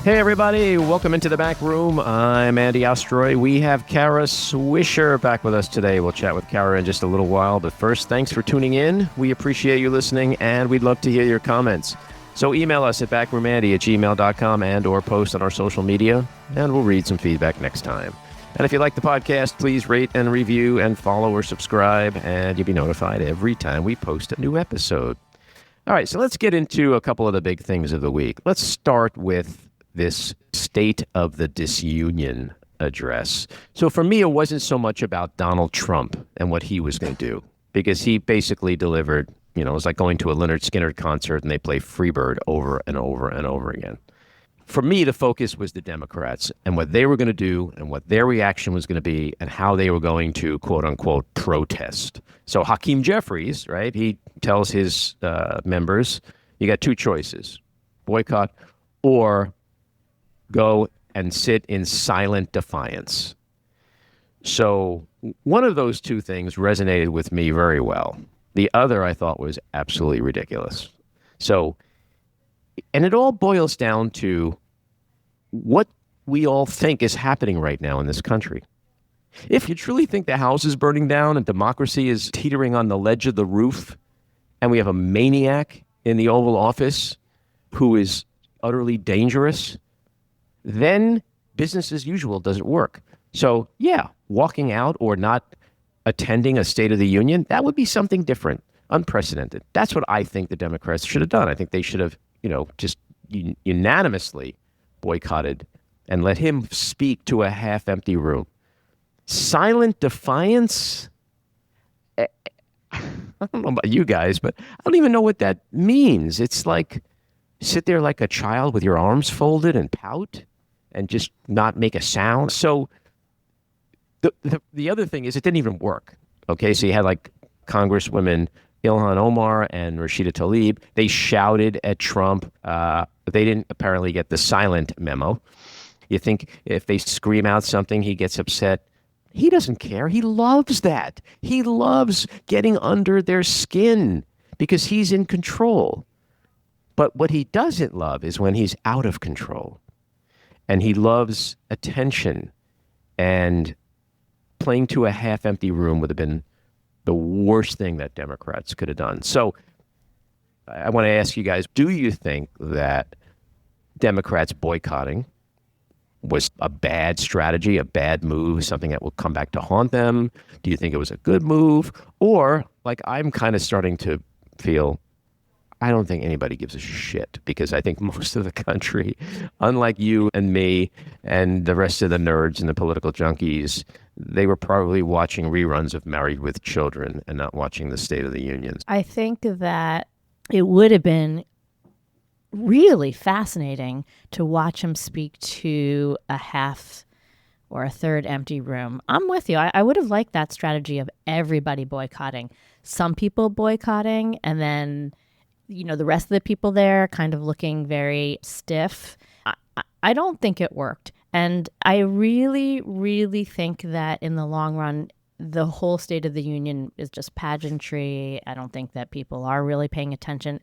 Hey, everybody. Welcome into the back room. I'm Andy Ostroy. We have Kara Swisher back with us today. We'll chat with Kara in just a little while. But first, thanks for tuning in. We appreciate you listening, and we'd love to hear your comments. So email us at backroomandy@gmail.com and or post on our social media, and we'll read some feedback next time. And if you like the podcast, please rate and review and follow or subscribe, and you'll be notified every time we post a new episode. All right, so let's get into a couple of the big things of the week. Let's start with this State of the Disunion address. So for me, it wasn't so much about Donald Trump and what he was going to do, because he basically delivered, it was like going to a Lynyrd Skynyrd concert and they play Freebird over and over and over again. For me, the focus was the Democrats and what they were going to do and what their reaction was going to be and how they were going to, quote unquote, protest. So Hakeem Jeffries, right, he tells his members, you got two choices, boycott or go and sit in silent defiance. So one of those two things resonated with me very well. The other I thought was absolutely ridiculous. So, and it all boils down to what we all think is happening right now in this country. If you truly think the house is burning down and democracy is teetering on the ledge of the roof, and we have a maniac in the Oval Office who is utterly dangerous, then business as usual doesn't work. So yeah, walking out or not attending a State of the Union, that would be something different, unprecedented. That's what I think the Democrats should have done. I think they should have, just unanimously boycotted and let him speak to a half-empty room. Silent defiance? I don't know about you guys, but I don't even know what that means. It's like sit there like a child with your arms folded and pout and just not make a sound. So the other thing is it didn't even work. Okay, so you had like Congresswomen Ilhan Omar and Rashida Tlaib. They shouted at Trump. They didn't apparently get the silent memo. You think if they scream out something, he gets upset. He doesn't care. He loves that. He loves getting under their skin because he's in control. But what he doesn't love is when he's out of control. And he loves attention, and playing to a half-empty room would have been the worst thing that Democrats could have done. So I want to ask you guys, do you think that Democrats boycotting was a bad strategy, a bad move, something that will come back to haunt them? Do you think it was a good move? Or, like, I'm kind of starting to feel, I don't think anybody gives a shit, because I think most of the country, unlike you and me and the rest of the nerds and the political junkies, they were probably watching reruns of Married with Children and not watching the State of the Union. I think that it would have been really fascinating to watch him speak to a half or a third empty room. I'm with you. I would have liked that strategy of everybody boycotting. Some people boycotting and then the rest of the people there kind of looking very stiff. I don't think it worked. And I really, really think that in the long run, the whole State of the Union is just pageantry. I don't think that people are really paying attention.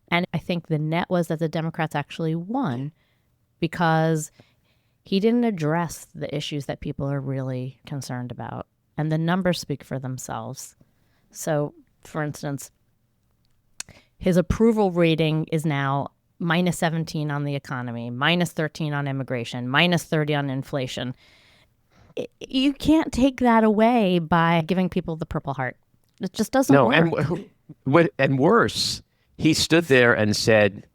And I think the net was that the Democrats actually won because he didn't address the issues that people are really concerned about. And the numbers speak for themselves. So, for instance, his approval rating is now minus 17 on the economy, minus 13 on immigration, minus 30 on inflation. You can't take that away by giving people the Purple Heart. It just doesn't work. And worse, he stood there and said,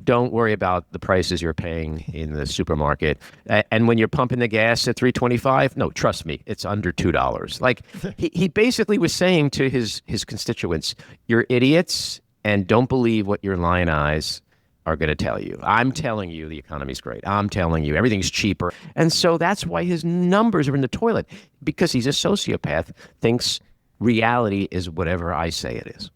don't worry about the prices you're paying in the supermarket. And when you're pumping the gas at $3.25, no, trust me, it's under $2. Like he basically was saying to his constituents, you're idiots and don't believe what your lying eyes are going to tell you. I'm telling you the economy's great. I'm telling you everything's cheaper. And so that's why his numbers are in the toilet, because he's a sociopath, thinks reality is whatever I say it is.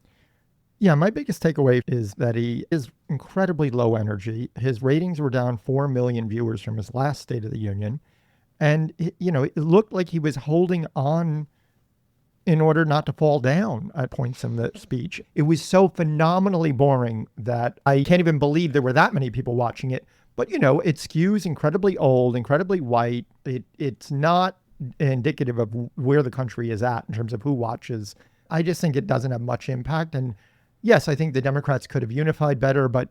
Yeah, my biggest takeaway is that he is incredibly low energy. His ratings were down 4 million viewers from his last State of the Union. And, it looked like he was holding on in order not to fall down at points in the speech. It was so phenomenally boring that I can't even believe there were that many people watching it. But, it skews incredibly old, incredibly white. It's not indicative of where the country is at in terms of who watches. I just think it doesn't have much impact. And yes, I think the Democrats could have unified better, but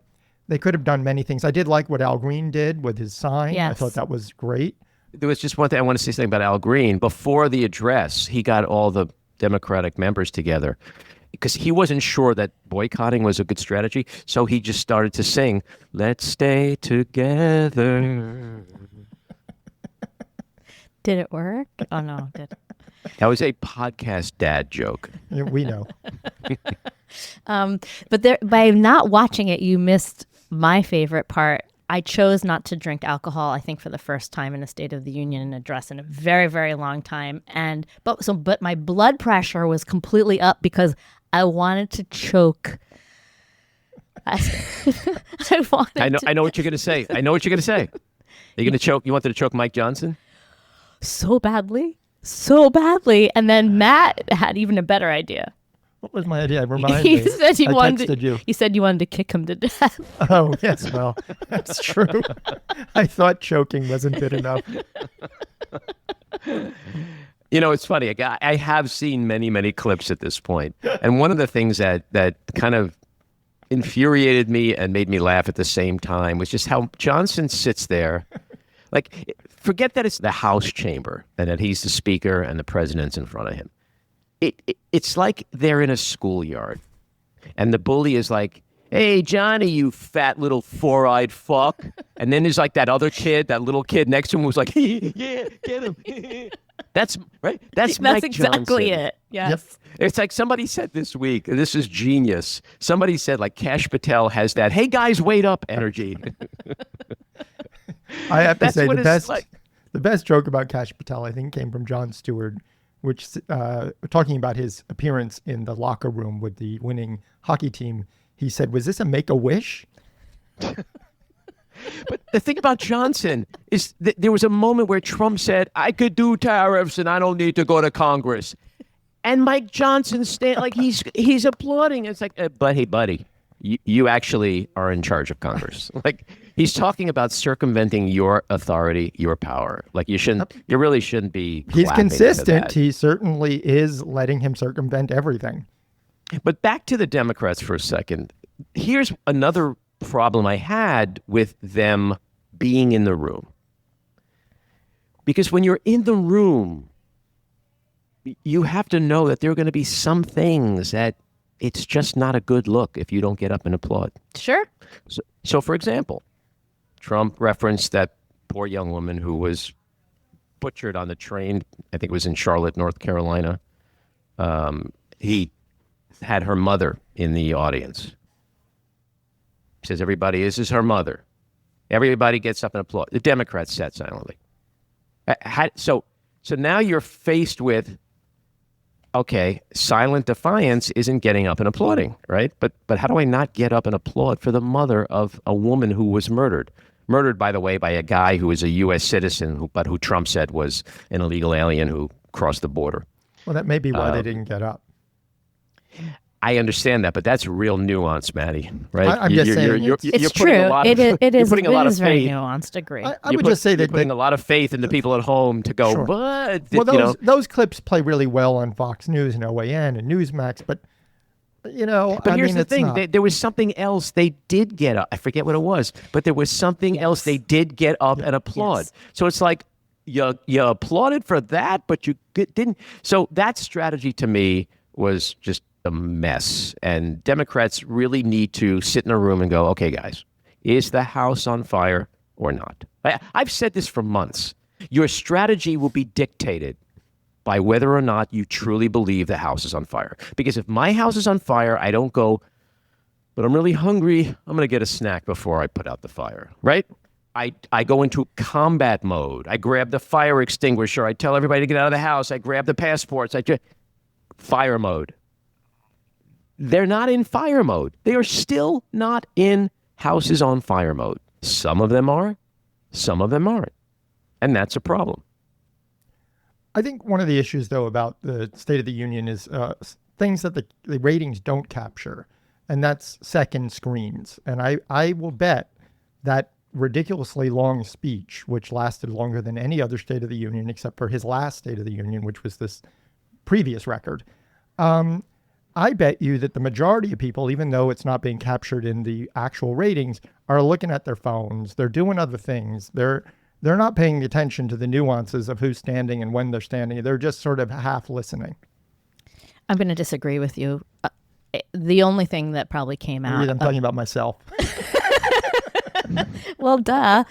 they could have done many things. I did like what Al Green did with his sign. Yes. I thought that was great. There was just one thing I want to say something about Al Green. Before the address, he got all the Democratic members together because he wasn't sure that boycotting was a good strategy. So he just started to sing, "Let's stay together." Did it work? Oh, no, it didn't. That was a podcast dad joke. Yeah, we know. But by not watching it, you missed my favorite part. I chose not to drink alcohol, I think, for the first time in a State of the Union address in a very, very long time. But my blood pressure was completely up because I wanted to choke. I know what you're going to say. I know what you're going to say. You're going to choke. You wanted to choke Mike Johnson? So badly. And then Matt had even a better idea. What was my idea? Remind me. He said I texted you. You said you wanted to kick him to death. Oh, yes. Well, that's true. I thought choking wasn't good enough. It's funny. I have seen many, many clips at this point. And one of the things that kind of infuriated me and made me laugh at the same time was just how Johnson sits there. Like, forget that it's the House chamber and that he's the speaker and the president's in front of him. It's like they're in a schoolyard and the bully is like, "Hey, Johnny, you fat little four-eyed fuck." And then there's like that other kid, that little kid next to him who's like, "Yeah, get him." That's right. That's Mike exactly Johnson. it. Yes. Yep. It's like somebody said this week, and this is genius. Somebody said like Kash Patel has that, "Hey guys, wait up" energy. I have to That's say what the it's best like. the best joke about Kash Patel, I think, came from Jon Stewart, which talking about his appearance in the locker room with the winning hockey team. He said, "Was this a Make-A-Wish?" But the thing about Johnson is that there was a moment where Trump said, "I could do tariffs and I don't need to go to Congress." And Mike Johnson like he's applauding. It's like, but hey, buddy, you actually are in charge of Congress. Like, he's talking about circumventing your authority, your power. Like, you really shouldn't be. He's clapping to consistent. that. He certainly is letting him circumvent everything. But back to the Democrats for a second. Here's another problem I had with them being in the room. Because when you're in the room, you have to know that there are going to be some things that it's just not a good look if you don't get up and applaud. Sure. So for example, Trump referenced that poor young woman who was butchered on the train. I think it was in Charlotte, North Carolina. He had her mother in the audience. He says, "Everybody, this is her mother." Everybody gets up and applauds. The Democrats sat silently. So now you're faced with, okay, silent defiance isn't getting up and applauding, right? But how do I not get up and applaud for the mother of a woman who was murdered? Murdered, by the way, by a guy who is a U.S. citizen, but who Trump said was an illegal alien who crossed the border. Well, that may be why they didn't get up. I understand that, but that's real nuance, Maddie. Right? I'm just saying. It's true. It is putting a lot of very faith. nuanced. Agree. I would just say you're that putting a lot of faith in the people at home to go. Sure. But well, those clips play really well on Fox News and OAN and Newsmax, but But here's the thing: there was something else they did get up. I forget what it was, but there was something else they did get up and applaud. Yes. So it's like you applauded for that, but you didn't. So that strategy to me was just a mess. And Democrats really need to sit in a room and go, "Okay, guys, is the House on fire or not?" I've said this for months. Your strategy will be dictated by whether or not you truly believe the house is on fire. Because if my house is on fire, I don't go, "But I'm really hungry. I'm going to get a snack before I put out the fire," right? I go into combat mode. I grab the fire extinguisher. I tell everybody to get out of the house. I grab the passports. Fire mode. They're not in fire mode. They are still not in houses on fire mode. Some of them are, some of them aren't. And that's a problem. I think one of the issues, though, about the State of the Union is things that the ratings don't capture, and that's second screens. And I will bet that ridiculously long speech, which lasted longer than any other State of the Union, except for his last State of the Union, which was this previous record. I bet you that the majority of people, even though it's not being captured in the actual ratings, are looking at their phones. They're doing other things. They're not paying attention to the nuances of who's standing and when they're standing. They're just sort of half listening. I'm going to disagree with you. The only thing that probably came out... I'm talking about myself. Well, duh.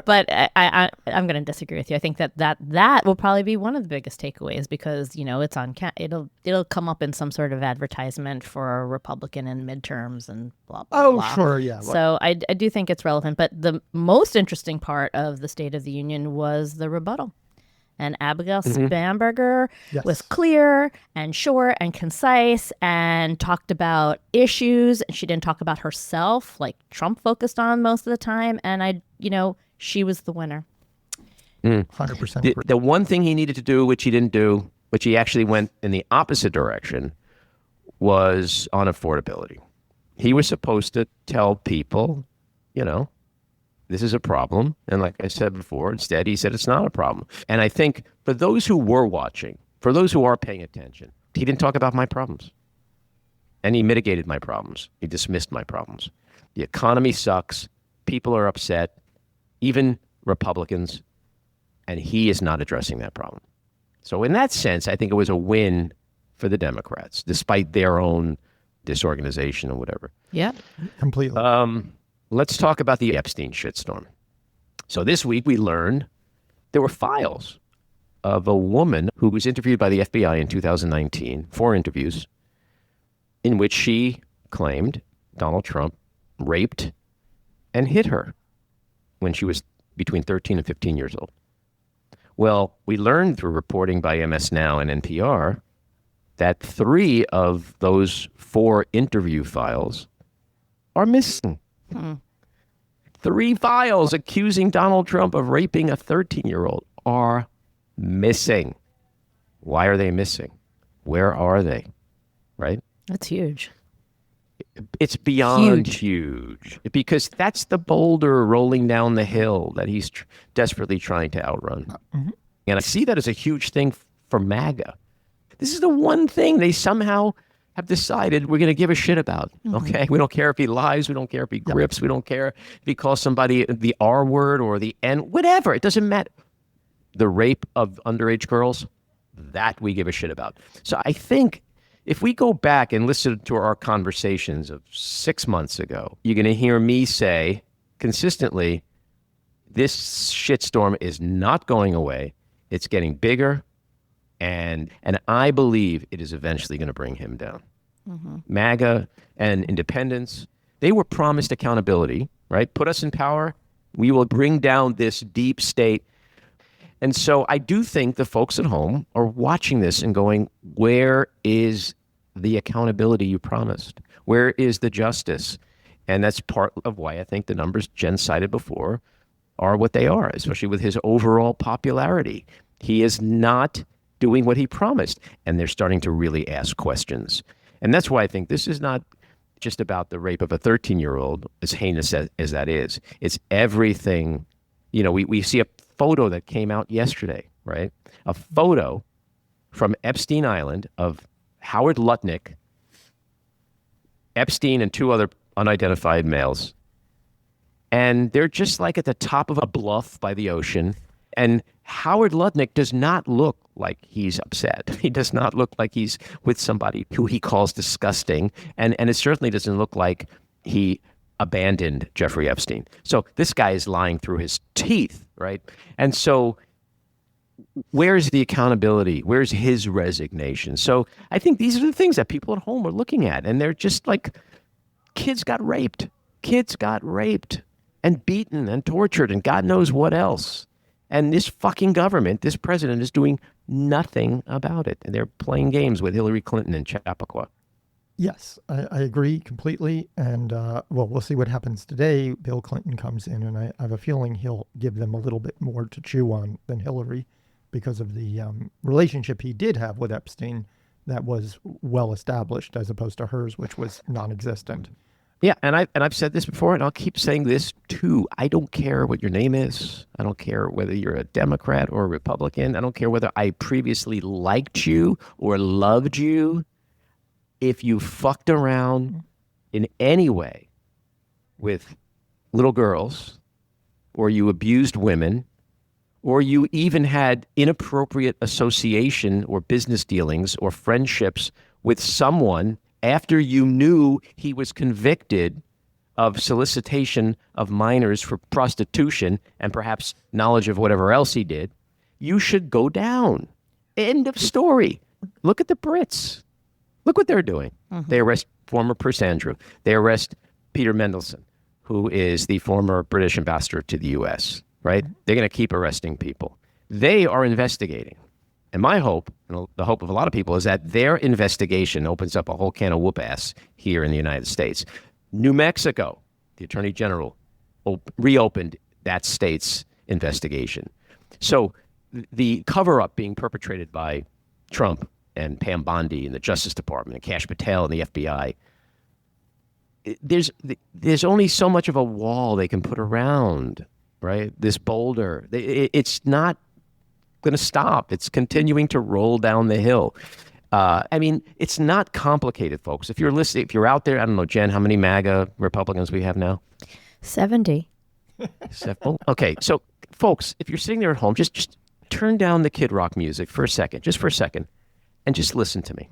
But I'm going to disagree with you. I think that will probably be one of the biggest takeaways because, it's on it'll come up in some sort of advertisement for a Republican in midterms and blah, blah, blah. Oh, sure, yeah. So I do think it's relevant. But the most interesting part of the State of the Union was the rebuttal. And Abigail Spanberger was clear and short and concise and talked about issues. She didn't talk about herself like Trump focused on most of the time. And she was the winner. 100%. The one thing he needed to do, which he didn't do, which he actually went in the opposite direction, was on affordability. He was supposed to tell people, this is a problem. And like I said before, instead, he said it's not a problem. And I think for those who were watching, for those who are paying attention, he didn't talk about my problems. And he mitigated my problems. He dismissed my problems. The economy sucks. People are upset, even Republicans. And he is not addressing that problem. So in that sense, I think it was a win for the Democrats, despite their own disorganization or whatever. Yeah, completely. Let's talk about the Epstein shitstorm. So this week we learned there were files of a woman who was interviewed by the FBI in 2019, 4 interviews, in which she claimed Donald Trump raped and hit her when she was between 13 and 15 years old. Well, we learned through reporting by MS Now and NPR that 3 of those 4 interview files are missing. 3 files accusing Donald Trump of raping a 13-year-old are missing. Why are they missing? Where are they? Right? That's huge. It's beyond huge because that's the boulder rolling down the hill that he's desperately trying to outrun. Mm-hmm. And I see that as a huge thing for MAGA. This is the one thing they somehow have decided we're going to give a shit about. Okay, we don't care if he lies, we don't care if he grips, we don't care if he calls somebody the R word or the N, whatever. It doesn't matter. The rape of underage girls, that we give a shit about. So I think if we go back and listen to our conversations of 6 months ago, you're going to hear me say consistently, this shitstorm is not going away. It's getting bigger. And I believe it is eventually going to bring him down. Mm-hmm. MAGA and independents, they were promised accountability, right? Put us in power. We will bring down this deep state. And so I do think the folks at home are watching this and going, where is the accountability you promised? Where is the justice? And that's part of why I think the numbers Jen cited before are what they are, especially with his overall popularity. He is not doing what he promised, and they're starting to really ask questions. And that's why I think this is not just about the rape of a 13-year-old, as heinous as that is. It's everything. We see a photo that came out yesterday, right? A photo from Epstein Island of Howard Lutnick, Epstein, and 2 other unidentified males. And they're just like at the top of a bluff by the ocean. And Howard Lutnick does not look like he's upset. He does not look like he's with somebody who he calls disgusting. And it certainly doesn't look like he abandoned Jeffrey Epstein. So this guy is lying through his teeth, right? And so where's the accountability? Where's his resignation? So I think these are the things that people at home are looking at. And they're just like, kids got raped. Kids got raped and beaten and tortured and God knows what else. And this fucking government, this president is doing nothing about it. And they're playing games with Hillary Clinton and Chappaqua. Yes, I agree completely. And we'll see what happens today. Bill Clinton comes in, and I have a feeling he'll give them a little bit more to chew on than Hillary because of the relationship he did have with Epstein that was well established as opposed to hers, which was non-existent. Yeah, and I've said this before, and I'll keep saying this too. I don't care what your name is. I don't care whether you're a Democrat or a Republican. I don't care whether I previously liked you or loved you. If you fucked around in any way with little girls, or you abused women, or you even had inappropriate association or business dealings or friendships with someone after you knew he was convicted of solicitation of minors for prostitution and perhaps knowledge of whatever else he did, you should go down. End of story. Look at the Brits. Look what they're doing. They arrest former Prince Andrew. They arrest Peter Mendelsohn, who is the former British ambassador to the U.S., right? They're going to keep arresting people. They are investigating. And my hope, and the hope of a lot of people, is that their investigation opens up a whole can of whoop-ass here in the United States. New Mexico, the Attorney General reopened that state's investigation. So the cover-up being perpetrated by Trump and Pam Bondi and the Justice Department and Kash Patel and the FBI, there's only so much of a wall they can put around, right? This boulder. It's not going to stop. It's continuing to roll down the hill. I mean, it's not complicated, folks. If you're listening, if you're out there, I don't know, Jen, how many MAGA Republicans we have now? 70. Okay, so folks, if you're sitting there at home, just turn down the Kid Rock music for a second, and just listen to me.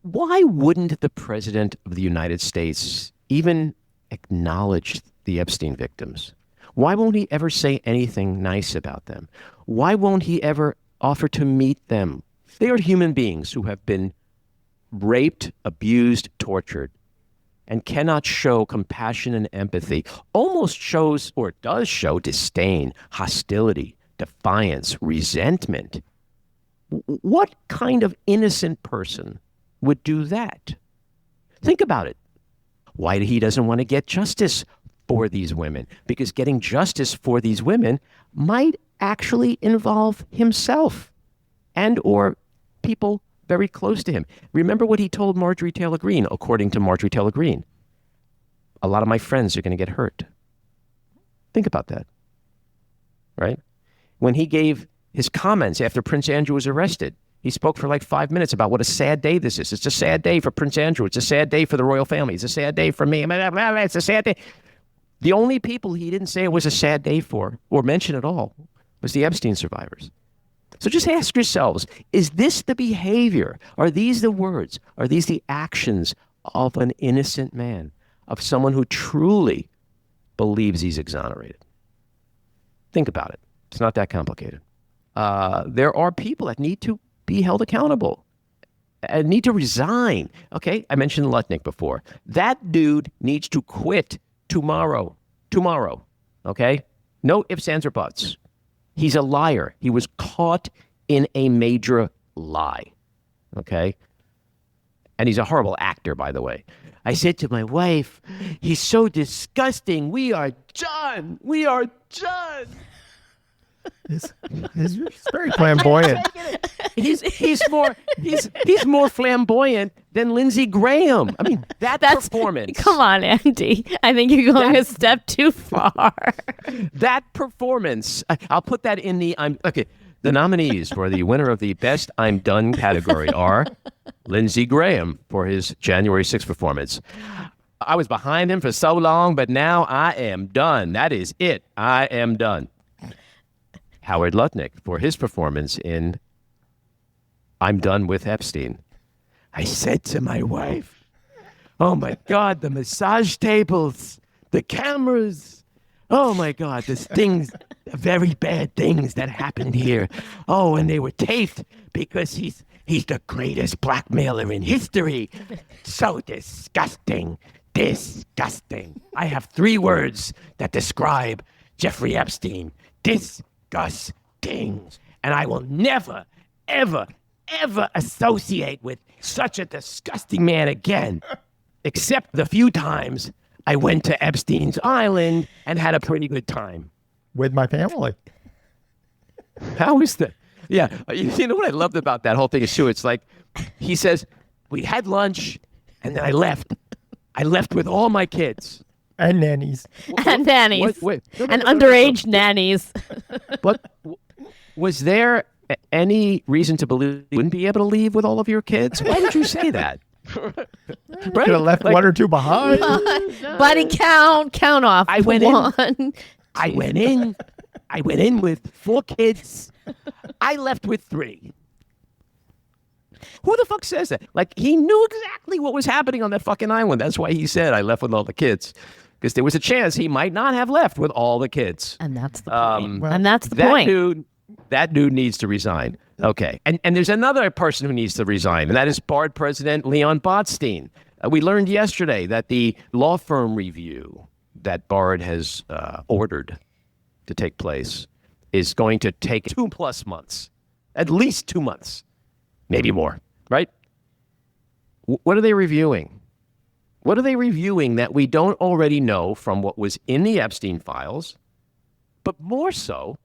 Why wouldn't the President of the United States even acknowledge the Epstein victims? Why won't he ever say anything nice about them? Why won't he ever offer to meet them? They are human beings who have been raped, abused, tortured, and cannot show compassion and empathy. Almost shows, or does show, disdain, hostility, defiance, resentment. What kind of innocent person would do that? Think about it. Why he doesn't want to get justice for these women? Because getting justice for these women might actually involve himself and or people very close to him. Remember what he told Marjorie Taylor Greene, according to Marjorie Taylor Greene. A lot of my friends are going to get hurt. Think about that, right? When he gave his comments after Prince Andrew was arrested, he spoke for like 5 minutes about what a sad day this is. It's a sad day for Prince Andrew. It's a sad day for the royal family. It's a sad day for me. It's a sad day. The only people he didn't say it was a sad day for, or mention at all, was the Epstein survivors. So just ask yourselves, is this the behavior? Are these the words? Are these the actions of an innocent man, of someone who truly believes he's exonerated? Think about it. It's not that complicated. There are people that need to be held accountable and need to resign. Okay, I mentioned Lutnick before. That dude needs to quit tomorrow. Okay? No ifs, ands, or buts. He's a liar. He was caught in a major lie. Okay? And he's a horrible actor, by the way. I said to my wife, he's so disgusting. We are done. He's very flamboyant. He's more flamboyant than Lindsey Graham. I mean, that's performance. Come on, Andy. I think you're going a step too far. That performance. I'll put that in the okay. The nominees for the winner of the Best I'm Done category are Lindsey Graham for his January 6th performance. I was behind him for so long, but now I am done. That is it. I am done. Howard Lutnick for his performance in I'm Done with Epstein. I said to my wife, oh my God, the massage tables, the cameras. Oh my God, there's things, very bad things that happened here. Oh, and they were taped because he's the greatest blackmailer in history. So disgusting. I have 3 words that describe Jeffrey Epstein. Disgusting. And I will never, ever associate with such a disgusting man again, except the few times I went to Epstein's Island and had a pretty good time. With my family. How is that? Yeah. You know what I loved about that whole thing is too, it's like, he says, we had lunch and then I left. I left with all my kids. And nannies. And nannies. Wait. And underage nannies. But was there any reason to believe you wouldn't be able to leave with all of your kids? Why did you say that? Could have left one or two behind. Buddy, count off. I went in. I went in with 4 kids. I left with 3. Who the fuck says that? Like, he knew exactly what was happening on that fucking island. That's why he said, I left with all the kids. Because there was a chance he might not have left with all the kids. And that's the point. And that's the point. That dude needs to resign. Okay. And there's another person who needs to resign, and that is Bard President Leon Botstein. We learned yesterday that the law firm review that Bard has ordered to take place is going to take 2+ months, at least 2 months, maybe more, right? What are they reviewing? What are they reviewing that we don't already know from what was in the Epstein files, but more so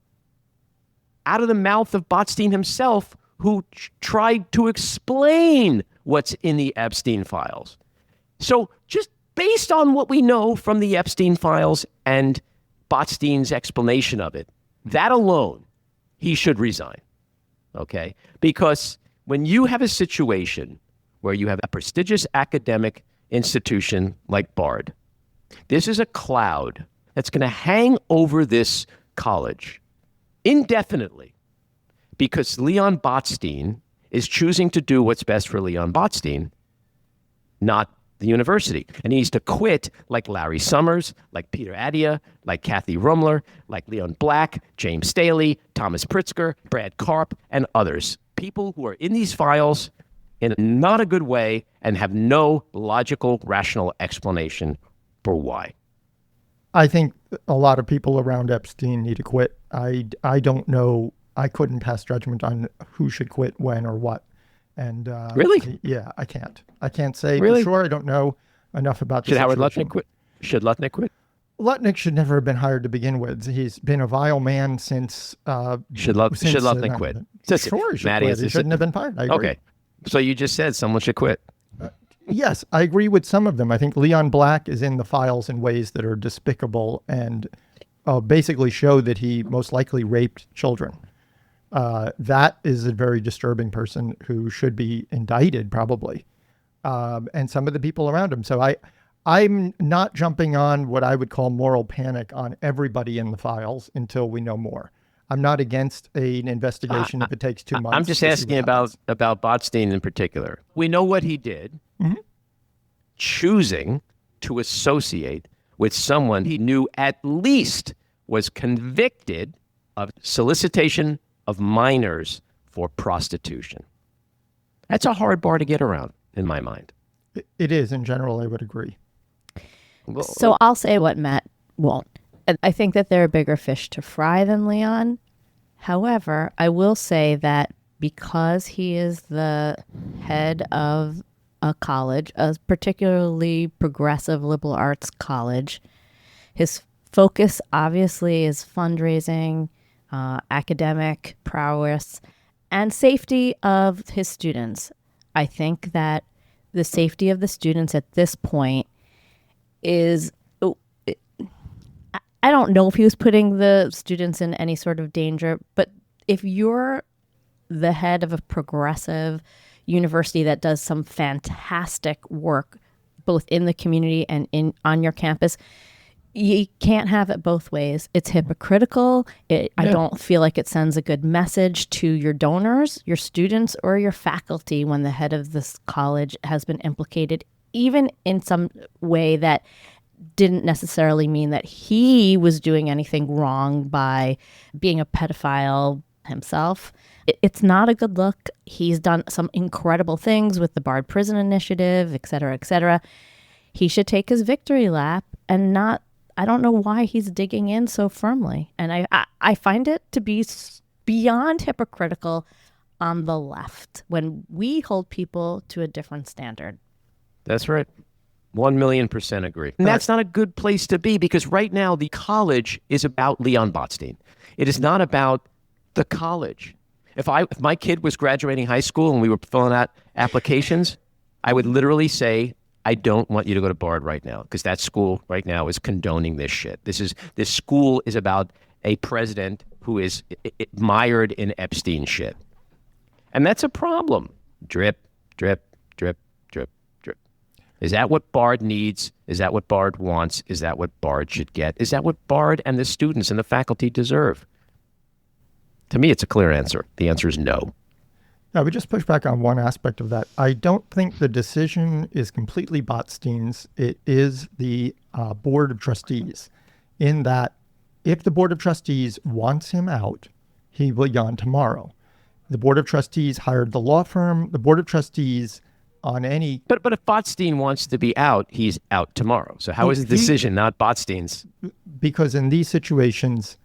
out of the mouth of Botstein himself, who tried to explain what's in the Epstein files? So just based on what we know from the Epstein files and Botstein's explanation of it, that alone, he should resign, okay? Because when you have a situation where you have a prestigious academic institution like Bard, this is a cloud that's going to hang over this college indefinitely because Leon Botstein is choosing to do what's best for Leon Botstein, not the university. And he needs to quit like Larry Summers, like Peter Attia, like Kathy Rumler, like Leon Black, James Staley, Thomas Pritzker, Brad Karp, and others. People who are in these files in not a good way and have no logical, rational explanation for why. I think a lot of people around Epstein need to quit. I don't know. I couldn't pass judgment on who should quit when or what. And really? Yeah, I can't. I can't say really? For sure. I don't know enough about the situation. Should Howard situation. Lutnick quit? Should Lutnick quit? Lutnick should never have been hired to begin with. He's been a vile man since. Should Lutnick quit? Sure, he should quit. He shouldn't have been fired. I agree. Okay. So you just said someone should quit. Yes, I agree with some of them. I think Leon Black is in the files in ways that are despicable and basically show that he most likely raped children. That is a very disturbing person who should be indicted, probably, and some of the people around him. So I'm not jumping on what I would call moral panic on everybody in the files until we know more. I'm not against an investigation if it takes 2 months. I'm just asking about Botstein in particular. We know what he did, choosing to associate with someone he knew at least was convicted of solicitation of minors for prostitution. That's a hard bar to get around, in my mind. It is. In general, I would agree. So I'll say what Matt won't. I think that there are bigger fish to fry than Leon. However, I will say that because he is the head of a college, a particularly progressive liberal arts college, his focus obviously is fundraising, academic prowess, and safety of his students. I think that the safety of the students at this point is, I don't know if he was putting the students in any sort of danger, but if you're the head of a progressive university that does some fantastic work both in the community and on your campus, you can't have it both ways. It's hypocritical. I don't feel like it sends a good message to your donors, your students, or your faculty when the head of this college has been implicated, even in some way that didn't necessarily mean that he was doing anything wrong by being a pedophile himself. It's not a good look. He's done some incredible things with the Bard Prison Initiative, et cetera, et cetera. He should take his victory lap and not, I don't know why he's digging in so firmly. And I find it to be beyond hypocritical on the left when we hold people to a different standard. That's right. 1,000,000% agree. And that's not a good place to be because right now the college is about Leon Botstein. It is not about the college. If my kid was graduating high school and we were filling out applications, I would literally say, I don't want you to go to Bard right now because that school right now is condoning this shit. This school is about a president who is mired in Epstein shit. And that's a problem. Drip, drip, drip, drip, drip. Is that what Bard needs? Is that what Bard wants? Is that what Bard should get? Is that what Bard and the students and the faculty deserve? To me, it's a clear answer. The answer is no. I would just push back on one aspect of that. I don't think the decision is completely Botstein's. It is the Board of Trustees, in that if the Board of Trustees wants him out, he will be gone tomorrow. The Board of Trustees hired the law firm. The Board of Trustees on any... But if Botstein wants to be out, he's out tomorrow. So how is the decision not Botstein's? Because in these situations,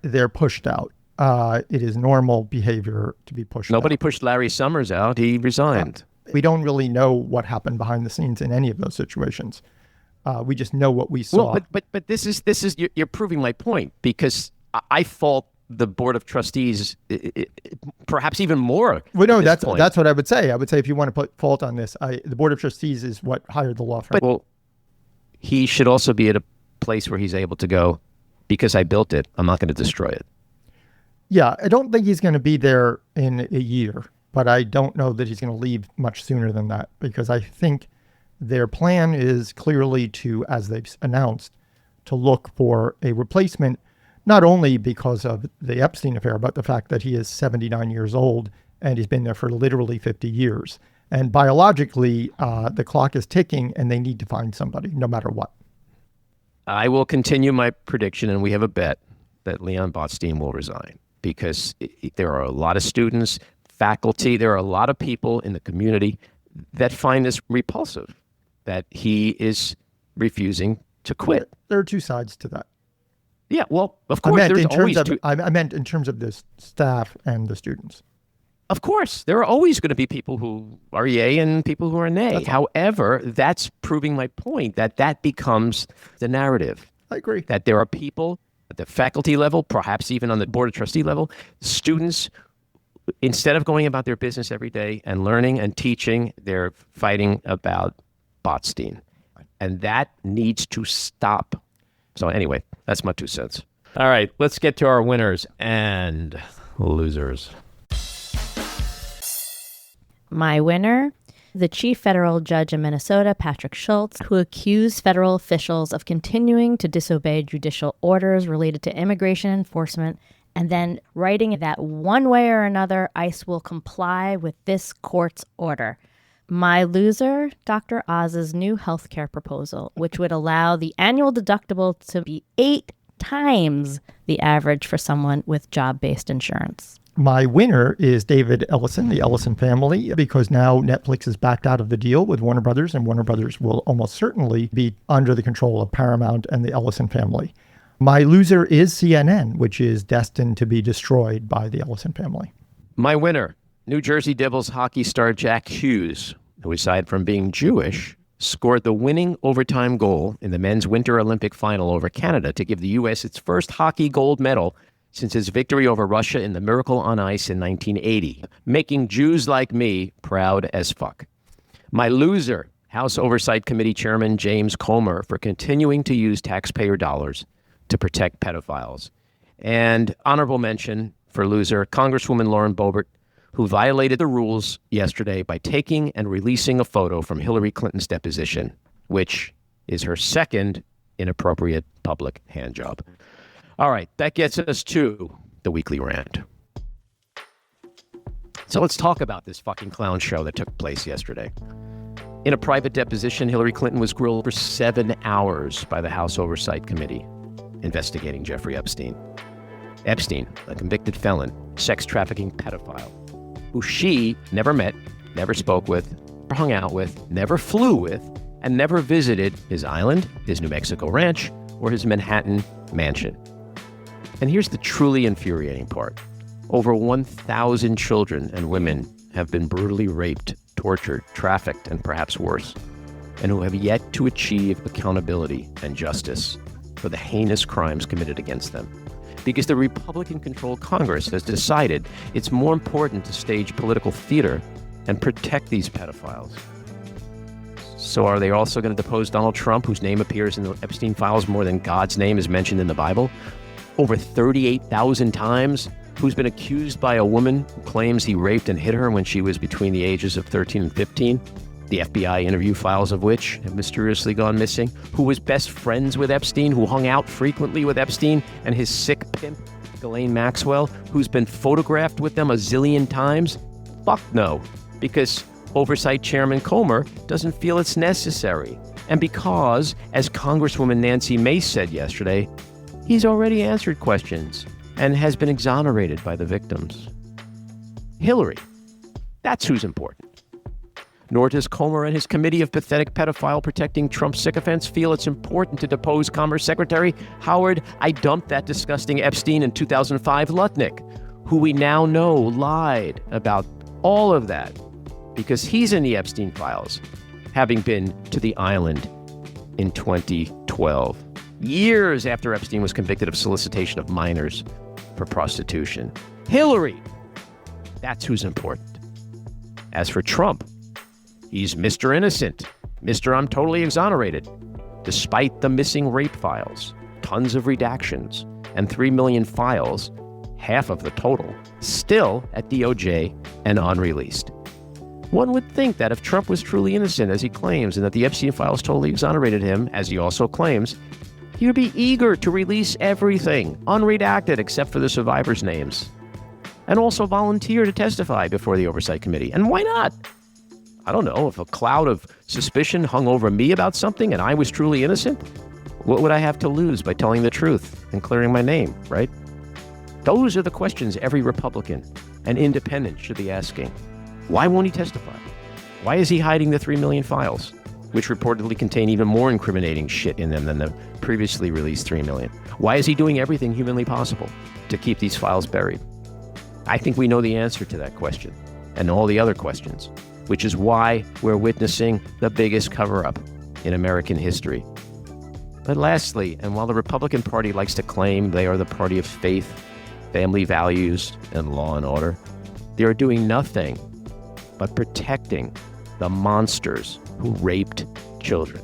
they're pushed out. It is normal behavior to be pushed Nobody out. pushed Larry Summers out. He resigned. We don't really know what happened behind the scenes in any of those situations. We just know what we saw. Well, but this is you're proving my point, because I fault the Board of Trustees perhaps even more. Well, no, that's what I would say. I would say if you want to put fault on this, the Board of Trustees is what hired the law firm. But well, he should also be at a place where he's able to go, because I built it, I'm not going to destroy it. Yeah, I don't think he's going to be there in a year, but I don't know that he's going to leave much sooner than that, because I think their plan is clearly to, as they've announced, to look for a replacement, not only because of the Epstein affair, but the fact that he is 79 years old and he's been there for literally 50 years. And biologically, the clock is ticking and they need to find somebody, no matter what. I will continue my prediction, and we have a bet that Leon Botstein will resign, because there are a lot of students, faculty, there are a lot of people in the community that find this repulsive, that he is refusing to quit. There are two sides to that. Yeah, well, of course, there's always I meant in terms of the staff and the students. Of course, there are always going to be people who are yay and people who are nay. However, that's proving my point, that becomes the narrative. I agree. That there are people at the faculty level, perhaps even on the Board of Trustee level, students, instead of going about their business every day and learning and teaching, they're fighting about Botstein. And that needs to stop. So anyway, that's my 2 cents. All right, let's get to our winners and losers. My winner, the chief federal judge in Minnesota, Patrick Schultz, who accused federal officials of continuing to disobey judicial orders related to immigration enforcement, and then writing that one way or another, ICE will comply with this court's order. My loser, Dr. Oz's new healthcare proposal, which would allow the annual deductible to be 8 times the average for someone with job-based insurance. My winner is David Ellison, the Ellison family, because now Netflix is backed out of the deal with Warner Brothers, and Warner Brothers will almost certainly be under the control of Paramount and the Ellison family. My loser is CNN, which is destined to be destroyed by the Ellison family. My winner, New Jersey Devils hockey star Jack Hughes, who, aside from being Jewish, scored the winning overtime goal in the men's Winter Olympic final over Canada to give the U.S. its first hockey gold medal since its victory over Russia in the Miracle on Ice in 1980, making Jews like me proud as fuck. My loser, House Oversight Committee Chairman James Comer, for continuing to use taxpayer dollars to protect pedophiles. And honorable mention for loser, Congresswoman Lauren Boebert, who violated the rules yesterday by taking and releasing a photo from Hillary Clinton's deposition, which is her second inappropriate public handjob. All right, that gets us to the weekly rant. So let's talk about this fucking clown show that took place yesterday. In a private deposition, Hillary Clinton was grilled for 7 hours by the House Oversight Committee investigating Jeffrey Epstein. Epstein, a convicted felon, sex trafficking pedophile, who she never met, never spoke with, never hung out with, never flew with, and never visited his island, his New Mexico ranch, or his Manhattan mansion. And here's the truly infuriating part. Over 1,000 children and women have been brutally raped, tortured, trafficked, and perhaps worse, and who have yet to achieve accountability and justice for the heinous crimes committed against them. Because the Republican-controlled Congress has decided it's more important to stage political theater and protect these pedophiles. So are they also going to depose Donald Trump, whose name appears in the Epstein files more than God's name is mentioned in the Bible? Over 38,000 times, who's been accused by a woman who claims he raped and hit her when she was between the ages of 13 and 15, the FBI interview files of which have mysteriously gone missing, who was best friends with Epstein, who hung out frequently with Epstein and his sick pimp, Ghislaine Maxwell, who's been photographed with them a zillion times? Fuck no, because Oversight Chairman Comer doesn't feel it's necessary. And because, as Congresswoman Nancy Mace said yesterday, he's already answered questions and has been exonerated by the victims. Hillary, that's who's important. Nor does Comer and his committee of pathetic pedophile protecting Trump sycophants feel it's important to depose Commerce Secretary Howard, I dumped that disgusting Epstein in 2005 Lutnick, who we now know lied about all of that because he's in the Epstein files, having been to the island in 2012, years after Epstein was convicted of solicitation of minors for prostitution. Hillary, that's who's important. As for Trump, he's Mr. Innocent, Mr. I'm totally exonerated, despite the missing rape files, tons of redactions, and 3 million files, half of the total, still at DOJ and unreleased. One would think that if Trump was truly innocent, as he claims, and that the Epstein files totally exonerated him, as he also claims, he would be eager to release everything, unredacted except for the survivors' names, and also volunteer to testify before the Oversight Committee. And why not? I don't know, if a cloud of suspicion hung over me about something and I was truly innocent, what would I have to lose by telling the truth and clearing my name, right? Those are the questions every Republican and independent should be asking. Why won't he testify? Why is he hiding the 3 million files, which reportedly contain even more incriminating shit in them than the previously released 3 million? Why is he doing everything humanly possible to keep these files buried? I think we know the answer to that question and all the other questions, which is why we're witnessing the biggest cover-up in American history. But lastly, and while the Republican Party likes to claim they are the party of faith, family values, and law and order, they are doing nothing but protecting the monsters who raped children.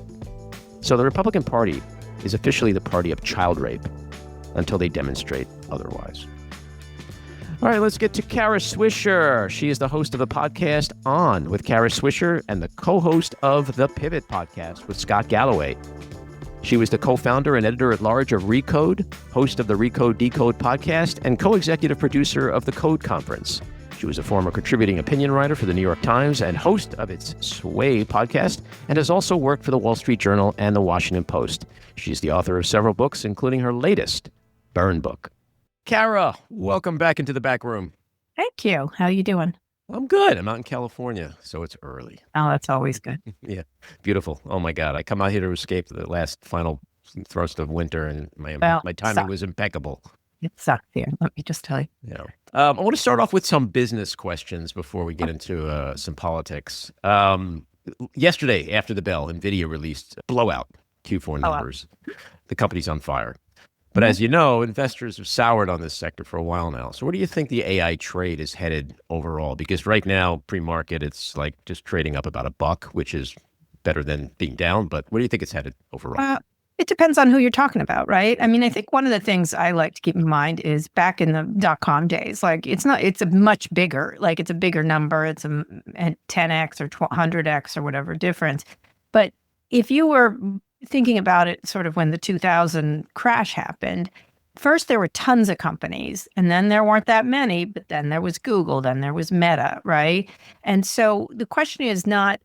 So the Republican Party is officially the party of child rape until they demonstrate otherwise. All right, let's get to Kara Swisher. She is the host of the podcast On with Kara Swisher and the co-host of the Pivot podcast with Scott Galloway. She was the co-founder and editor-at-large of Recode, host of the Recode Decode podcast, and co-executive producer of the Code Conference. She was a former contributing opinion writer for the New York Times and host of its Sway podcast, and has also worked for the Wall Street Journal and the Washington Post. She's the author of several books, including her latest, Burn Book. Kara, welcome back into the back room. Thank you. How you doing? I'm good. I'm out in California, so it's early. Oh, that's always good. Yeah, beautiful. Oh my God, I come out here to escape the last final thrust of winter, and my timing was impeccable. It sucks here. Let me just tell you. Yeah. I want to start off with some business questions before we get into some politics. Yesterday, after the bell, Nvidia released blowout Q4 numbers. The company's on fire. But as you know, investors have soured on this sector for a while now. So where do you think the AI trade is headed overall? Because right now, pre-market, it's like just trading up about $1, which is better than being down. But where do you think it's headed overall? It depends on who you're talking about, right? I mean, I think one of the things I like to keep in mind is back in the .com days, like it's a much bigger, like it's a bigger number. It's a 10x or 100x or whatever difference. But if you were thinking about it sort of when the 2000 crash happened, first there were tons of companies and then there weren't that many, but then there was Google, then there was Meta, right? And so the question is not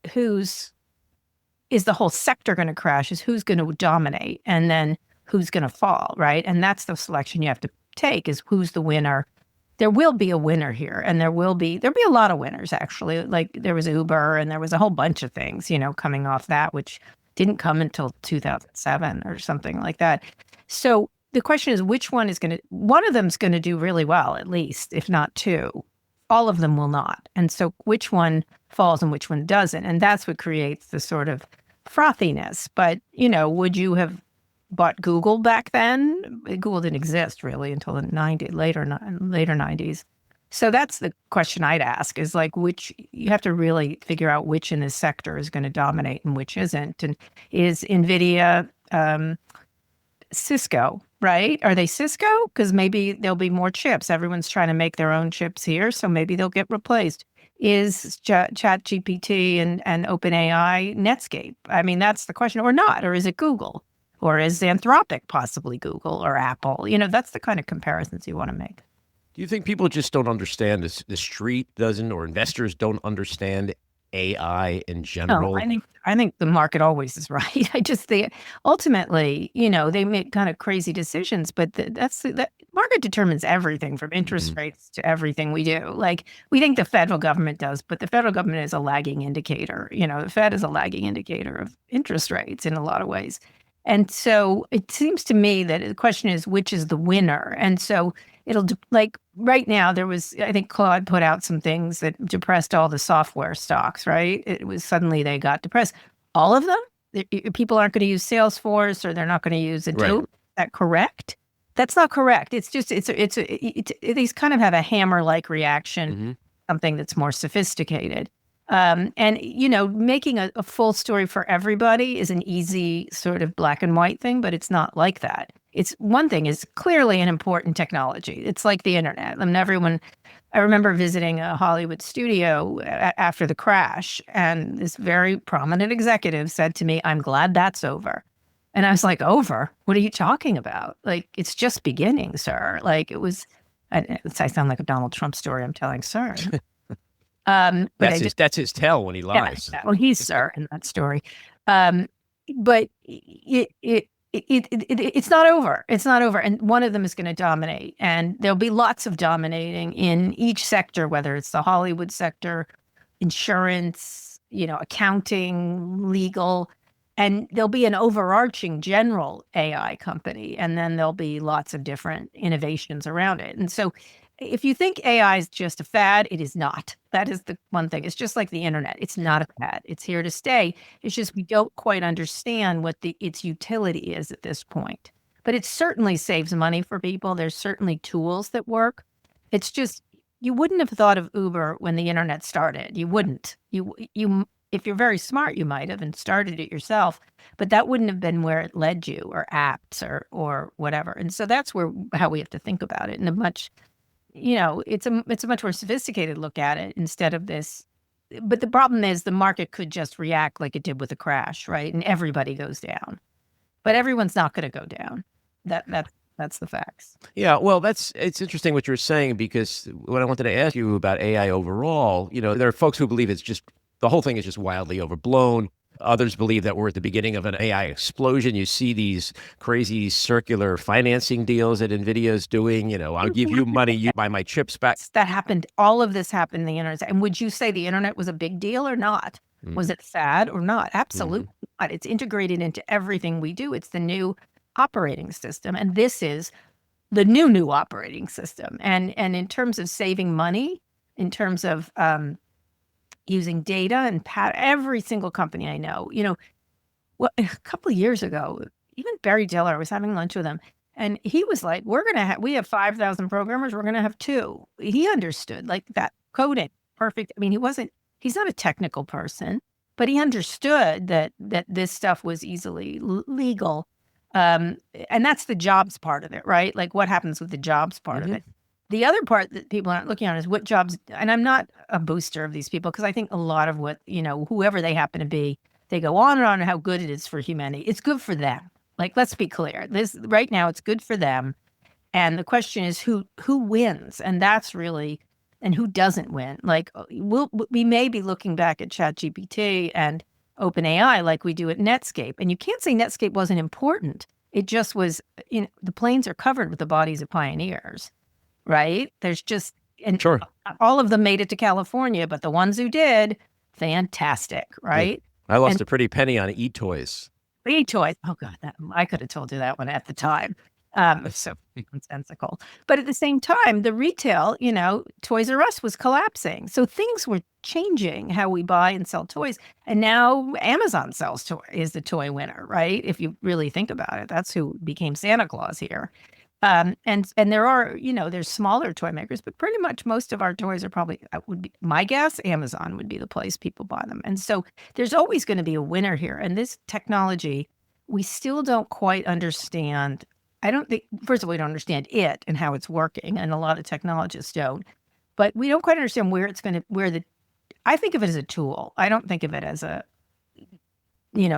is the whole sector going to crash, is who's going to dominate and then who's going to fall, right? And that's the selection you have to take, is who's the winner. There will be a winner here, and there'll be a lot of winners, actually. Like there was Uber and there was a whole bunch of things, coming off that, which didn't come until 2007 or something like that. So the question is, which one of them's going to do really well, at least, if not two. All of them will not. And so which one falls and which one doesn't? And that's what creates the sort of frothiness. But, would you have bought Google back then? Google didn't exist really until the later 90s. So that's the question I'd ask is like, which you have to really figure out which in this sector is going to dominate and which isn't. And is Nvidia, Cisco, right? Are they Cisco? Because maybe there'll be more chips. Everyone's trying to make their own chips here, so maybe they'll get replaced. Is ChatGPT and OpenAI Netscape? I mean, that's the question, or not, or is it Google? Or is Anthropic possibly Google or Apple? That's the kind of comparisons you want to make. Do you think people just don't understand this? The street doesn't, or investors don't understand AI in general? No, I think the market always is right. I just think ultimately, they make kind of crazy decisions, but that market determines everything from interest rates to everything we do. Like we think the federal government does, but the federal government is a lagging indicator. The Fed is a lagging indicator of interest rates in a lot of ways. And so it seems to me that the question is, which is the winner? And so it'll like right now I think Claude put out some things that depressed all the software stocks, right? It was suddenly they got depressed. All of them? People aren't going to use Salesforce or they're not going to use Adobe. Right. Is that correct? That's not correct. It's just, these kind of have a hammer-like reaction, something that's more sophisticated. And, making a full story for everybody is an easy sort of black and white thing, but it's not like that. It's one thing is clearly an important technology. It's like the internet. I remember visiting a Hollywood studio after the crash, and this very prominent executive said to me, "I'm glad that's over." And I was like, "Over? What are you talking about? Like, it's just beginning, sir." Like I sound like a Donald Trump story I'm telling, sir. That's his tell when he lies. Yeah, well, he's sir in that story. But it's not over. It's not over. And one of them is going to dominate. And there'll be lots of dominating in each sector, whether it's the Hollywood sector, insurance, accounting, legal. And there'll be an overarching general AI company. And then there'll be lots of different innovations around it. And so if you think AI is just a fad, it is not. That is the one thing. It's just like the internet. It's not a fad. It's here to stay. It's just we don't quite understand what its utility is at this point. But it certainly saves money for people. There's certainly tools that work. It's just you wouldn't have thought of Uber when the internet started. You wouldn't. You if you're very smart, you might have and started it yourself, but that wouldn't have been where it led you, or apps or whatever. And so that's how we have to think about it in a much it's a much more sophisticated look at it instead of this. But the problem is the market could just react like it did with the crash, right? And everybody goes down, but everyone's not going to go down. That's the facts. Yeah, well, it's interesting what you're saying, because what I wanted to ask you about AI overall, there are folks who believe the whole thing is just wildly overblown. Others believe that we're at the beginning of an AI explosion. You see these crazy circular financing deals that Nvidia is doing. I'll give you money, you buy my chips back. That happened. All of this happened in the internet. And would you say the internet was a big deal or not? Was it fad or not? Absolutely not. It's integrated into everything we do. It's the new operating system. And this is the new operating system. And in terms of saving money, in terms of using data and every single company I know, a couple of years ago, even Barry Diller, I was having lunch with him, and he was like, we have 5,000 programmers, we're going to have 2. He understood like that coding, perfect. I mean, he's not a technical person, but he understood that this stuff was easily legal. And that's the jobs part of it, right? Like what happens with the jobs part of it. The other part that people aren't looking at is what jobs, and I'm not a booster of these people because I think a lot of what, whoever they happen to be, they go on and on how good it is for humanity. It's good for them. Like, let's be clear. This right now, it's good for them. And the question is who wins? And that's really, and who doesn't win? Like we may be looking back at ChatGPT and OpenAI like we do at Netscape. And you can't say Netscape wasn't important. It just was, the planes are covered with the bodies of pioneers. Right? There's just, and sure, all of them made it to California, but the ones who did, fantastic, right? I lost a pretty penny on e-toys. E-toys. Oh God, I could have told you that one at the time. It's so nonsensical. But at the same time, the retail, Toys R Us was collapsing. So things were changing how we buy and sell toys. And now Amazon is the toy winner, right? If you really think about it, that's who became Santa Claus here. And there are, there's smaller toy makers, but pretty much most of our toys are probably, would be my guess, Amazon would be the place people buy them. And so there's always going to be a winner here. And this technology, we still don't quite understand. I don't think, first of all, we don't understand it and how it's working. And a lot of technologists don't. But we don't quite understand where it's going to, I think of it as a tool. I don't think of it as a,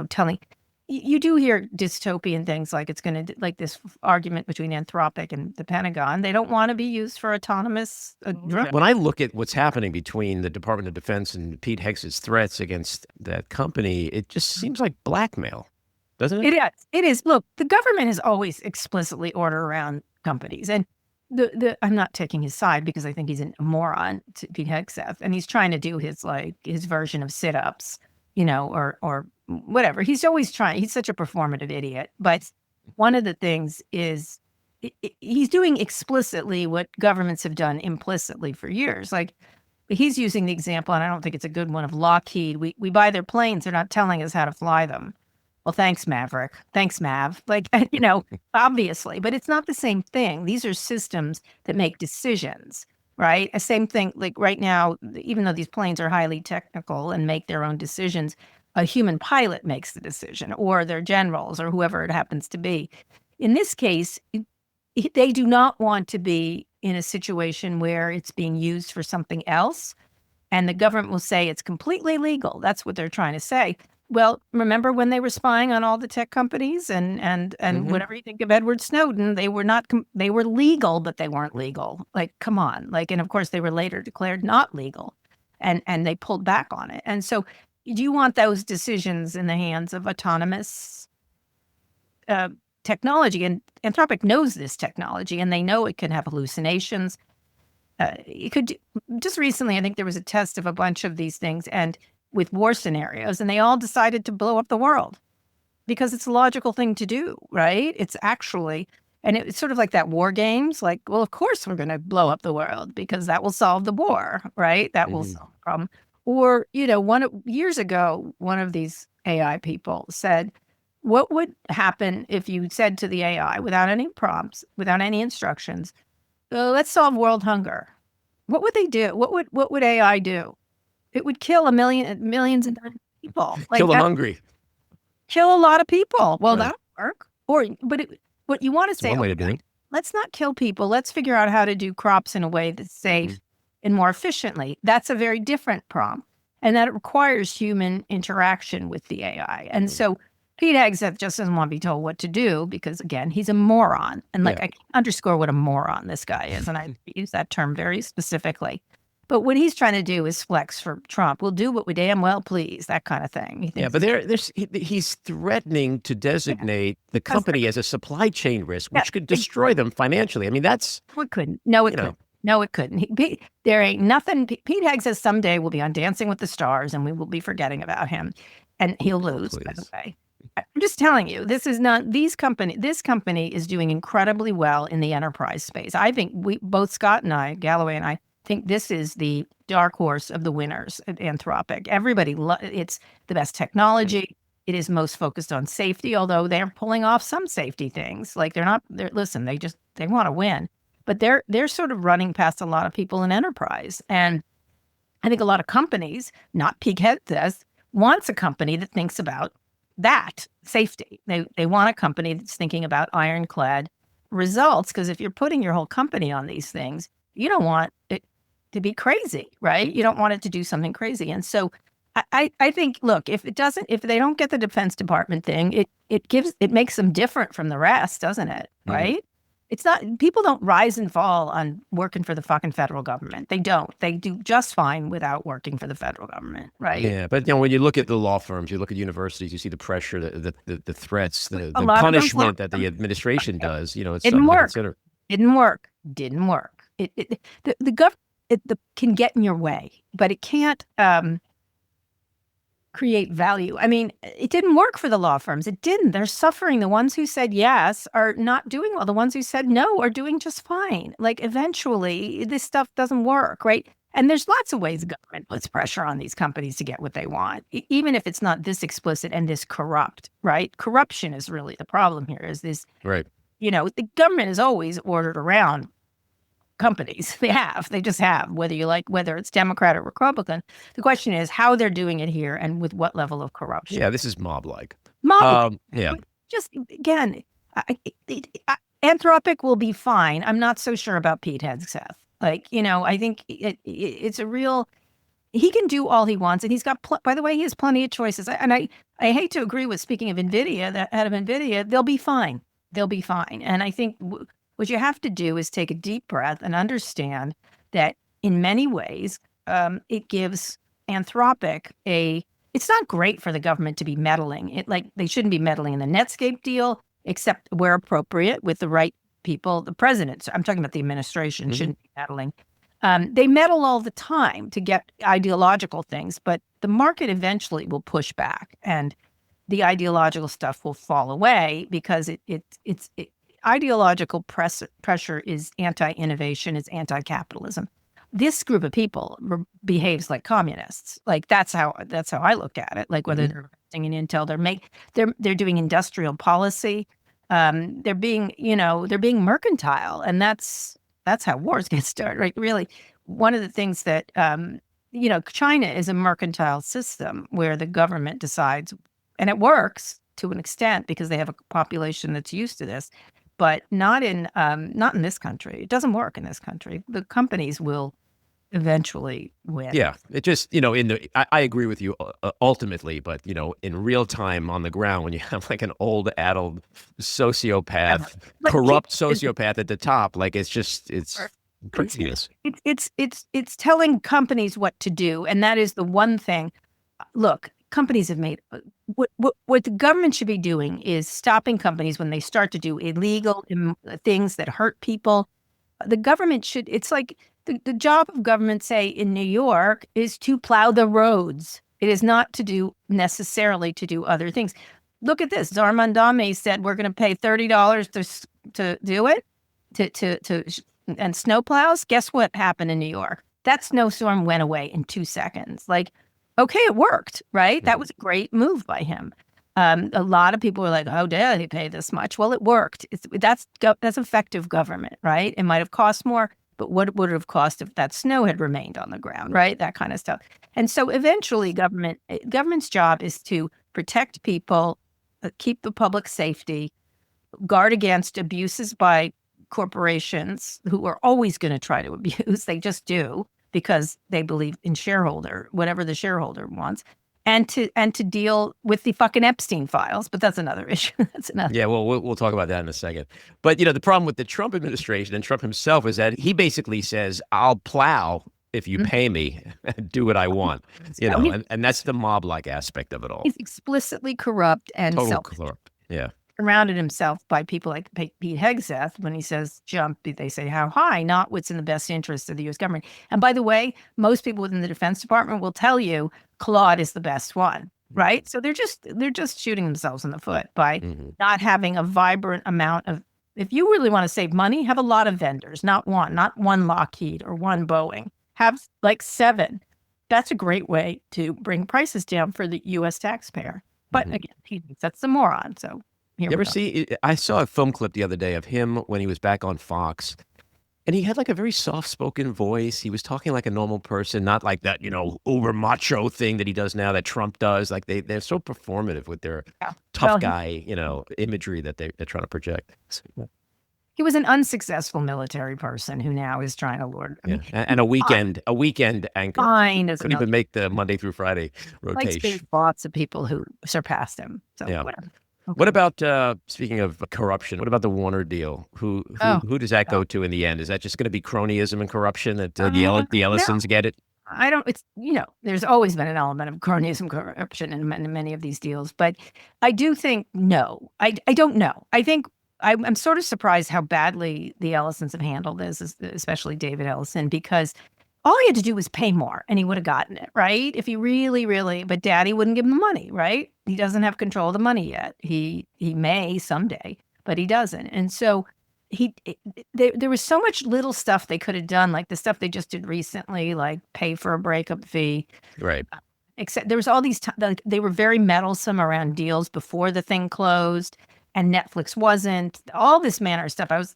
telling. You do hear dystopian things like it's going to, like this argument between Anthropic and the Pentagon. They don't want to be used for autonomous drones. When I look at what's happening between the Department of Defense and Pete Hegseth's threats against that company, it just seems like blackmail, doesn't it? It is. Look, the government has always explicitly ordered around companies. And I'm not taking his side because I think he's a moron, Pete Hegseth, and he's trying to do his version of sit-ups, or whatever. He's always trying. He's such a performative idiot. But one of the things is he's doing explicitly what governments have done implicitly for years. Like he's using the example, and I don't think it's a good one, of Lockheed. We buy their planes. They're not telling us how to fly them. Well, thanks, Maverick. Thanks, Mav. Obviously, but it's not the same thing. These are systems that make decisions, right? A same thing, like right now, even though these planes are highly technical and make their own decisions, a human pilot makes the decision, or their generals, or whoever it happens to be. In this case, they do not want to be in a situation where it's being used for something else, and the government will say it's completely legal. That's what they're trying to say. Well, remember when they were spying on all the tech companies and whatever you think of Edward Snowden, they were legal, but they weren't legal. Like, come on. And of course they were later declared not legal and they pulled back on it. And so do you want those decisions in the hands of autonomous technology? And Anthropic knows this technology, and they know it can have hallucinations. Just recently, I think there was a test of a bunch of these things and with war scenarios, and they all decided to blow up the world because it's a logical thing to do, right? It's actually, and it's sort of like that war games, like, well, of course we're going to blow up the world because that will solve the war, right? That will solve the problem. Or, years ago, one of these AI people said, what would happen if you said to the AI, without any prompts, without any instructions, let's solve world hunger? What would they do? What would AI do? It would kill millions of people. Kill the hungry. Kill a lot of people. Well, that'll work. What you want to say, one way to do it. Let's not kill people. Let's figure out how to do crops in a way that's safe and more efficiently. That's a very different prompt. And that requires human interaction with the AI. And so Pete Hegseth just doesn't want to be told what to do because, again, he's a moron. And I can underscore what a moron this guy is. And I use that term very specifically. But what he's trying to do is flex for Trump. We'll do what we damn well please, that kind of thing. Yeah, but he's threatening to designate the company as a supply chain risk, which could destroy them financially. I mean, that's... It couldn't. No, it couldn't. No, it couldn't. There ain't nothing. Pete Hegseth someday will be on Dancing with the Stars, and we will be forgetting about him. And he'll lose, by the way. I'm just telling you, this company is doing incredibly well in the enterprise space. I think both Scott and I, Galloway and I, think this is the dark horse of the winners at Anthropic. Everybody, it's the best technology. It is most focused on safety, although they're pulling off some safety things. Like they want to win, but they're sort of running past a lot of people in enterprise. And I think a lot of companies, not Pete Hegseth, wants a company that thinks about that safety. They want a company that's thinking about ironclad results, because if you're putting your whole company on these things, you don't want it to be crazy, right? You don't want it to do something crazy. And so I think, look, if they don't get the Defense Department thing, it makes them different from the rest, doesn't it? Right? It's not, people don't rise and fall on working for the fucking federal government. They don't. They do just fine without working for the federal government, right? Yeah, but when you look at the law firms, you look at universities, you see the pressure, the threats, the punishment that the administration does. It's didn't work. Didn't work. The government can get in your way, but it can't create value. I mean, it didn't work for the law firms. It didn't. They're suffering. The ones who said yes are not doing well. The ones who said no are doing just fine. Like eventually this stuff doesn't work, right? And there's lots of ways the government puts pressure on these companies to get what they want, even if it's not this explicit and this corrupt, right? Corruption is really the problem here, is this, right? the government has always ordered around companies. They just have, whether it's Democrat or Republican. The question is how they're doing it here and with what level of corruption. Yeah, this is mob-like. Yeah. Just again, Anthropic will be fine. I'm not so sure about Pete Hegseth. I think it's a real. He can do all he wants, and he's got. By the way, he has plenty of choices. I hate to agree with, speaking of Nvidia, that out of Nvidia, they'll be fine. They'll be fine. And I think what you have to do is take a deep breath and understand that in many ways, it gives Anthropic it's not great for the government to be meddling. They shouldn't be meddling in the Netscape deal, except where appropriate with the right people. The president, I'm talking about the administration, shouldn't be meddling. They meddle all the time to get ideological things, but the market eventually will push back, and the ideological stuff will fall away because it's ideological pressure is anti-innovation, is anti-capitalism. This group of people behaves like communists. That's how I look at it. Whether they're investing in Intel, they're doing industrial policy. They're being mercantile, and that's how wars get started, right? Really, one of the things that China is a mercantile system where the government decides, and it works to an extent because they have a population that's used to this, but not in this country. It doesn't work in this country. The companies will eventually win. Yeah, it just, I agree with you ultimately, but, in real time on the ground, when you have an old adult sociopath, corrupt sociopath at the top, it's craziness. It's telling companies what to do. And that is the one thing. Look, companies have made, what the government should be doing is stopping companies when they start to do illegal things that hurt people. The government should, it's like, the job of government, say in New York, is to plow the roads. It is not necessarily to do other things. Look at this. Zarmandame said we're going to pay $30 to do it, and snowplows. Guess what happened in New York? That snowstorm went away in 2 seconds. Okay, it worked, right? That was a great move by him. A lot of people were like, "Oh, dare they pay this much?" Well, it worked. That's effective government, right? It might have cost more, but what would it have cost if that snow had remained on the ground, right? That kind of stuff. And so eventually government's job is to protect people, keep the public safety, guard against abuses by corporations who are always going to try to abuse. They just do because they believe in whatever the shareholder wants. And to deal with the fucking Epstein files, but that's another issue. Yeah, well, we'll talk about that in a second. But the problem with the Trump administration and Trump himself is that he basically says, "I'll plow if you pay me, and do what I want." And that's the mob-like aspect of it all. He's explicitly corrupt and corrupt. Yeah. Surrounded himself by people like Pete Hegseth. When he says jump, they say how high, not what's in the best interest of the U.S. government. And by the way, most people within the Defense Department will tell you Claude is the best one, right? So they're just shooting themselves in the foot by not having a vibrant amount of. If you really want to save money, have a lot of vendors, not one Lockheed or one Boeing. Have 7. That's a great way to bring prices down for the U.S. taxpayer. But again, that's the moron. So. You ever see? I saw a film clip the other day of him when he was back on Fox, and he had a very soft-spoken voice. He was talking like a normal person, not like that, uber macho thing that he does now that Trump does. They're so performative with their tough guy, imagery that they're trying to project. He was an unsuccessful military person who now is trying to lord. And a weekend anchor. Couldn't even make the Monday through Friday rotation. There's lots of people who surpassed him. So whatever. Okay. What about, speaking of corruption, what about the Warner deal? Who does that go to in the end? Is that just going to be cronyism and corruption that the Ellisons get it? There's always been an element of cronyism, corruption in many of these deals. But I do think, no, I don't know. I think I'm sort of surprised how badly the Ellisons have handled this, especially David Ellison, because all he had to do was pay more and he would have gotten it, right? If he really, really, but Daddy wouldn't give him the money, right? He doesn't have control of the money yet. He may someday, but he doesn't. And so there was so much little stuff they could have done, like the stuff they just did recently, like pay for a breakup fee. Right. Except there was all these, they were very meddlesome around deals before the thing closed. and Netflix wasn't, all this manner of stuff. I was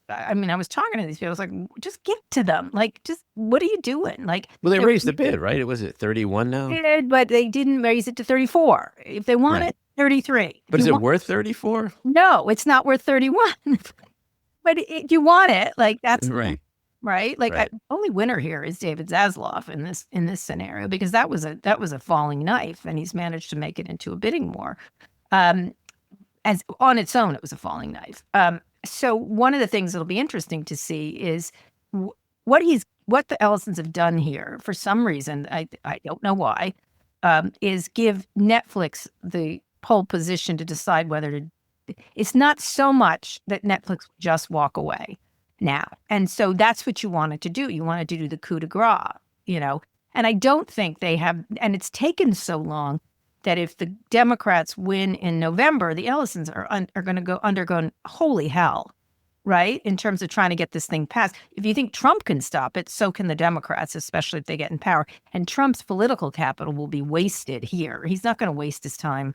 talking to these people. I was like, just get to them. Like, just, what are you doing? Like, Well, they raised the bid, right? Was it 31 now? did, but they didn't raise it to 34. If they want Right. it, 33. But is it worth 34? No, it's not worth 31. But you want it, like, that's Right. right. Like, Right. only winner here is David Zaslav in this scenario, because that was a falling knife, and he's managed to make it into a bidding war. As on its own, it was a falling knife. So one of the things that'll be interesting to see is what the Ellisons have done here. For some reason, I don't know why, is give Netflix the pole position to decide whether to. It's not so much that Netflix will just walk away now, and so that's what you wanted to do. You wanted to do the coup de grace, And I don't think they have, and it's taken so long that if the Democrats win in November, the Ellisons are going to undergo holy hell, right? In terms of trying to get this thing passed. If you think Trump can stop it, so can the Democrats, especially if they get in power. And Trump's political capital will be wasted here. He's not going to waste his time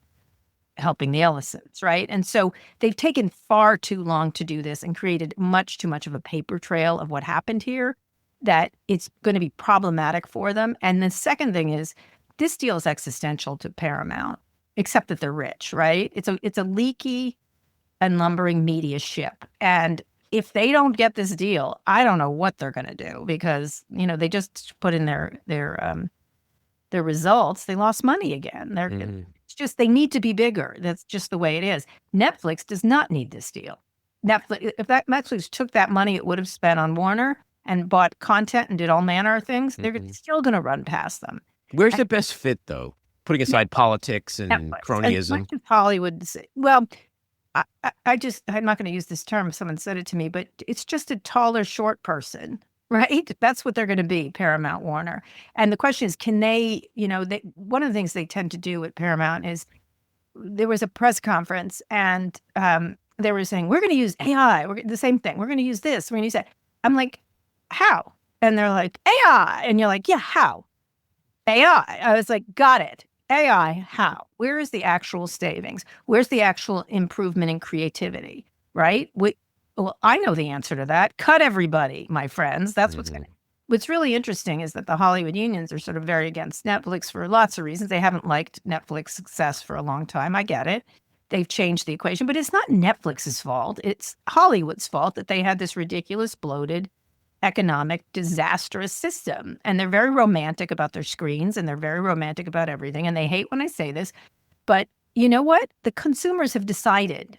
helping the Ellisons, right? And so they've taken far too long to do this and created much too much of a paper trail of what happened here, that it's going to be problematic for them. And the second thing is, this deal is existential to Paramount, except that they're rich, right? It's a leaky and lumbering media ship. And if they don't get this deal, I don't know what they're going to do, because, they just put in their results. They lost money again. It's just, they need to be bigger. That's just the way it is. Netflix does not need this deal. Netflix took that money it would have spent on Warner and bought content and did all manner of things, they're still going to run past them. Where's the best fit, though? Putting aside politics and Netflix. cronyism. As much as Hollywood, well, I'm not going to use this term. Someone said it to me, but it's just a taller, short person, right? That's what they're going to be, Paramount, Warner. And the question is, can they, one of the things they tend to do at Paramount is, there was a press conference and they were saying, we're going to use AI. The same thing. We're going to use this. We're going to use that. I'm like, how? And they're like, AI. And you're like, yeah, how? AI. I was like, got it. AI, how? Where is the actual savings? Where's the actual improvement in creativity, right? Well, I know the answer to that. Cut everybody, my friends. That's what's really interesting is that the Hollywood unions are sort of very against Netflix for lots of reasons. They haven't liked Netflix success for a long time. I get it. They've changed the equation, but it's not Netflix's fault. It's Hollywood's fault that they had this ridiculous, bloated, economic, disastrous system. And they're very romantic about their screens, and they're very romantic about everything. And they hate when I say this, but you know what? The consumers have decided.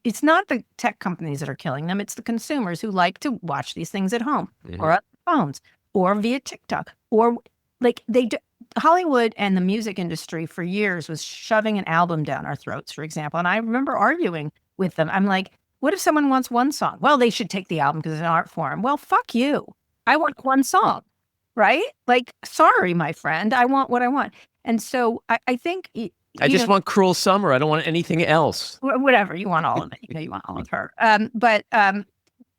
It's not the tech companies that are killing them. It's the consumers who like to watch these things at home or on their phones or via TikTok, or like Hollywood and the music industry for years was shoving an album down our throats, for example. And I remember arguing with them. I'm like, what if someone wants one song? Well, they should take the album because it's an art form. Well, fuck you. I want one song, right? Like, sorry, my friend. I want what I want. And so I think... I just want Cruel Summer. I don't want anything else. Whatever. You want all of it. You want all of her. But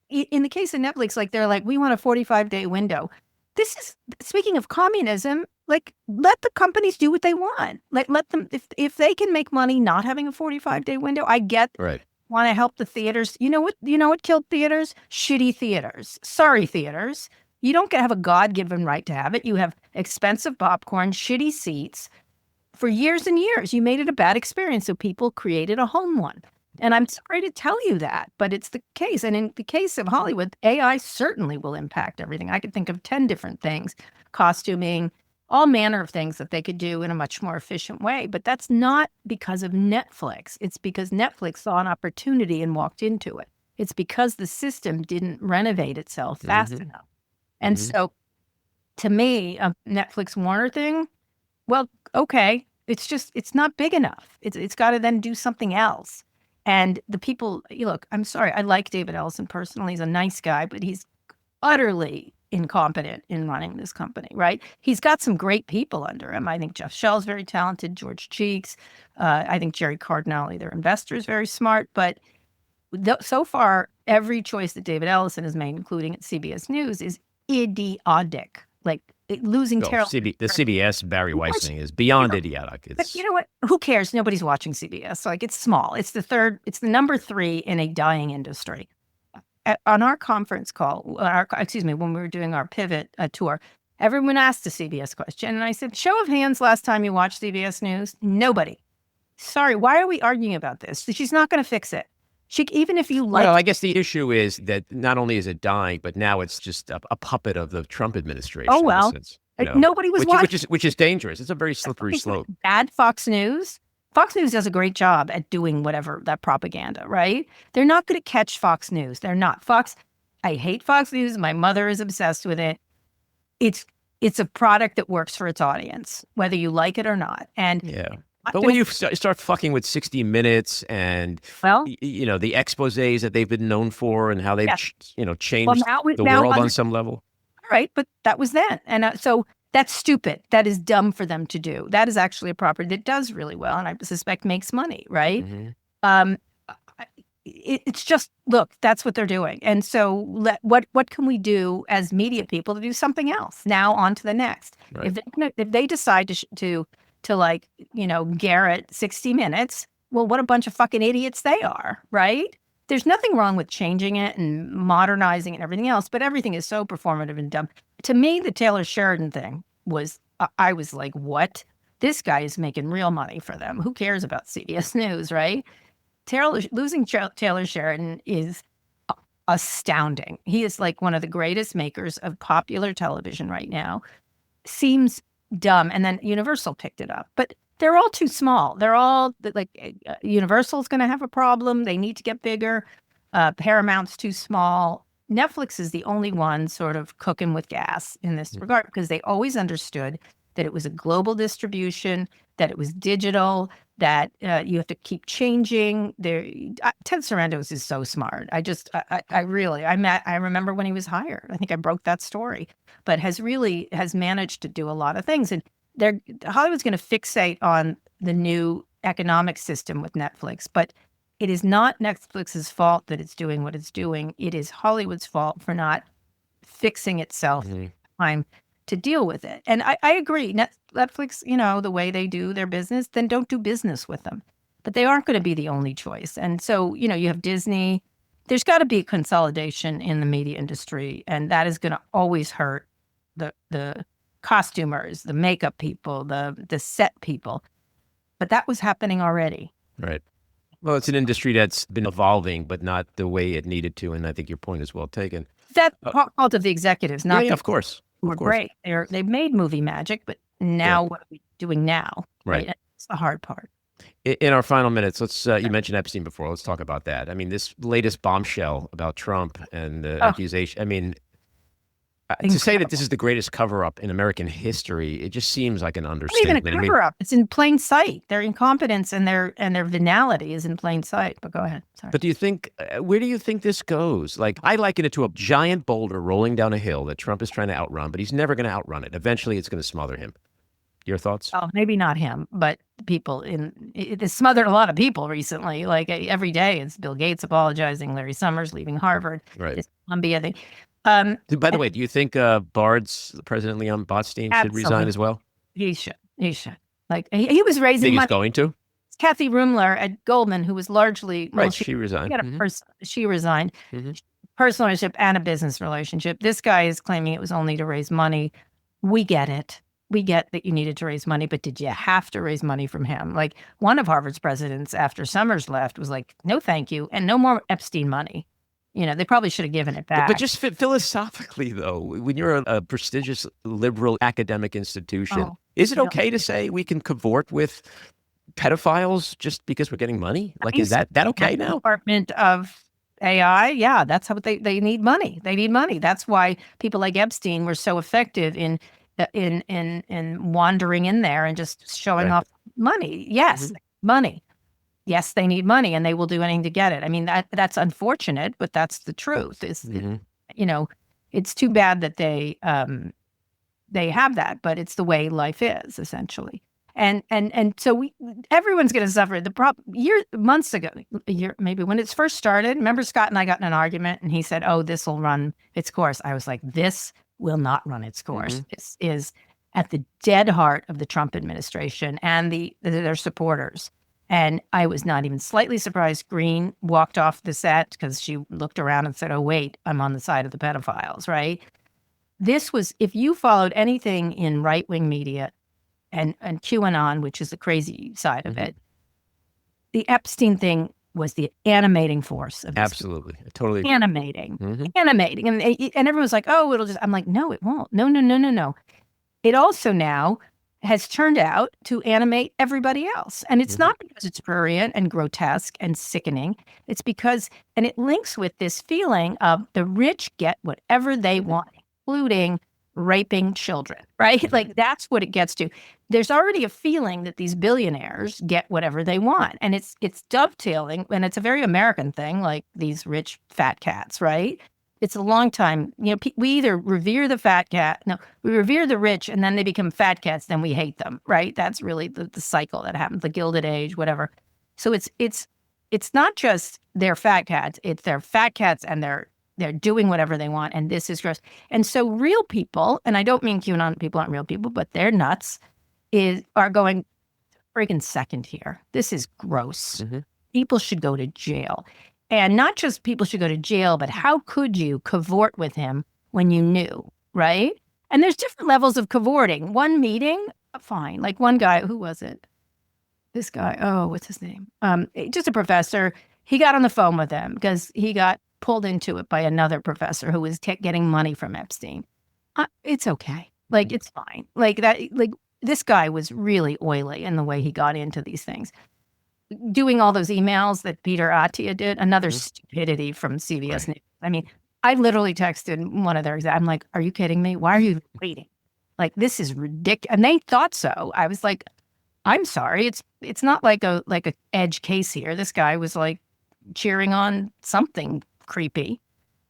in the case of Netflix, like, they're like, we want a 45-day window. This is, speaking of communism, like, let the companies do what they want. Like, let them, if they can make money not having a 45-day window, I get... Right. Want to help the theaters. You know what killed theaters? Shitty theaters. Sorry, theaters. You don't have a God-given right to have it. You have expensive popcorn, shitty seats. For years and years, you made it a bad experience, so people created a home one. And I'm sorry to tell you that, but it's the case. And in the case of Hollywood, AI certainly will impact everything. I could think of 10 different things, costuming, all manner of things that they could do in a much more efficient way. But that's not because of Netflix. It's because Netflix saw an opportunity and walked into it. It's because the system didn't renovate itself fast enough. And so, to me, a Netflix Warner thing, well, okay, it's not big enough. It's got to then do something else. And the people, look, I'm sorry, I like David Ellison personally. He's a nice guy, but he's utterly incompetent in running this company, right? He's got some great people under him. I think Jeff Shell's very talented, George Cheeks. I think Jerry Cardinale, their investor, is very smart. But so far, every choice that David Ellison has made, including at CBS News, is idiotic. Like, losing Terrell. The CBS Bari Weiss thing is beyond idiotic. But you know what? Who cares? Nobody's watching CBS. Like, it's small. It's the number 3 in a dying industry. On our conference call, when we were doing our pivot tour, everyone asked a CBS question. And I said, show of hands, last time you watched CBS News? Nobody. Sorry, why are we arguing about this? She's not going to fix it. Even if you like... Well, I guess the issue is that not only is it dying, but now it's just a puppet of the Trump administration. Oh, well. Nobody was watching. Which is dangerous. It's a very slippery slope. Bad Fox News. Fox News does a great job at doing whatever that propaganda, right? They're not going to catch Fox News. They're not. I hate Fox News. My mother is obsessed with it. It's a product that works for its audience, whether you like it or not. And yeah. But when you start fucking with 60 Minutes and, the exposés that they've been known for and how they've, changed the world on some level. Right. But that was then. And so that's stupid. That is dumb for them to do. That is actually a property that does really well and I suspect makes money. Right. Mm-hmm. It's just, look, that's what they're doing. And so what can we do as media people to do something else? Now on to the next. Right. If they decide to garrot 60 Minutes, well, what a bunch of fucking idiots they are, right? There's nothing wrong with changing it and modernizing and everything else, but everything is so performative and dumb. To me, the Taylor Sheridan thing was, I was like, what? This guy is making real money for them. Who cares about CBS News, right? Losing Taylor Sheridan is astounding. He is like one of the greatest makers of popular television right now. Seems dumb. And then Universal picked it up. But they're all too small. They're all Universal's going to have a problem. They need to get bigger. Paramount's too small. Netflix is the only one sort of cooking with gas in this regard because they always understood that it was a global distribution, that it was digital, that you have to keep changing. Ted Sarandos is so smart. I remember when he was hired. I think I broke that story, but has managed to do a lot of things. And Hollywood's going to fixate on the new economic system with Netflix, but it is not Netflix's fault that it's doing what it's doing. It is Hollywood's fault for not fixing itself time to deal with it. And I agree. Netflix, the way they do their business, then don't do business with them. But they aren't going to be the only choice. And so, you have Disney. There's got to be consolidation in the media industry, and that is going to always hurt the costumers, the makeup people, the set people. But that was happening already. Right. Well, it's an industry that's been evolving, but not the way it needed to. And I think your point is well taken. That's fault of the executives, not of course. We're great. They've made movie magic, but now what are we doing now? Right. It's the hard part. In our final minutes, let's. You mentioned Epstein before. Let's talk about that. I mean, this latest bombshell about Trump and the accusation. I mean, to say that this is the greatest cover-up in American history, it just seems like an understatement. It's not even a cover-up. It's in plain sight. Their incompetence and their venality is in plain sight. But go ahead. Sorry. But where do you think this goes? Like, I liken it to a giant boulder rolling down a hill that Trump is trying to outrun, but he's never going to outrun it. Eventually, it's going to smother him. Your thoughts? Oh, maybe not him, but people it smothered a lot of people recently. Like every day, it's Bill Gates apologizing, Larry Summers leaving Harvard, right? Columbia thing. By the way, do you think Bard's President Leon Botstein should resign as well? He should. Like he was raising money. He's going to? Kathy Rumler at Goldman, who was largely right. She resigned. She resigned. Mm-hmm. Personal relationship and a business relationship. This guy is claiming it was only to raise money. We get it. We get that you needed to raise money, but did you have to raise money from him? Like one of Harvard's presidents after Summers left was like, no, thank you. And no more Epstein money. They probably should have given it back. But just philosophically, though, when you're a prestigious liberal academic institution, is it okay to say we can cavort with pedophiles just because we're getting money? Like, is that okay now? Department of AI, yeah, that's how they need money. They need money. That's why people like Epstein were so effective in wandering in there and just showing off money. Yes, money. Yes, they need money, and they will do anything to get it. I mean, that's unfortunate, but that's the truth. It's too bad that they have that, but it's the way life is essentially. And so everyone's going to suffer. The problem months ago, maybe when it first started. Remember, Scott and I got in an argument, and he said, "Oh, this will run its course." I was like, "This will not run its course. This is at the dead heart of the Trump administration and their supporters. And I was not even slightly surprised Green walked off the set because she looked around and said, oh, wait, I'm on the side of the pedophiles, right? This was, if you followed anything in right-wing media and QAnon, which is the crazy side of it, the Epstein thing was the animating force of this. Absolutely. Totally. Animating. And everyone's like, oh, it'll just, I'm like, no, it won't. No. It also now has turned out to animate everybody else. And it's not because it's prurient and grotesque and sickening. It's because, and it links with this feeling of the rich get whatever they want, including raping children, right? Like that's what it gets to. There's already a feeling that these billionaires get whatever they want. And it's dovetailing, and it's a very American thing, like these rich fat cats, right? It's a long time, we either revere the fat cat, we revere the rich, and then they become fat cats, then we hate them, right? That's really the cycle that happens, the Gilded Age, whatever. So it's not just they're fat cats, it's they're fat cats and they're doing whatever they want, and this is gross. And so real people, and I don't mean QAnon people aren't real people, but they're nuts, are going friggin' second here. This is gross. People should go to jail. And not just people should go to jail, but how could you cavort with him when you knew, right? And there's different levels of cavorting. One meeting, fine. Like one guy, who was it? This guy, what's his name? Just a professor. He got on the phone with him because he got pulled into it by another professor who was getting money from Epstein. It's okay. Like, it's fine. Like that, like this guy was really oily in the way he got into these things. Doing all those emails that Peter Attia did, another stupidity from CBS News. I mean, I literally texted one of their execs. I'm like, are you kidding me? Why are you waiting? Like, this is ridiculous. And they thought so. I was like, I'm sorry. It's not like a edge case here. This guy was like cheering on something creepy.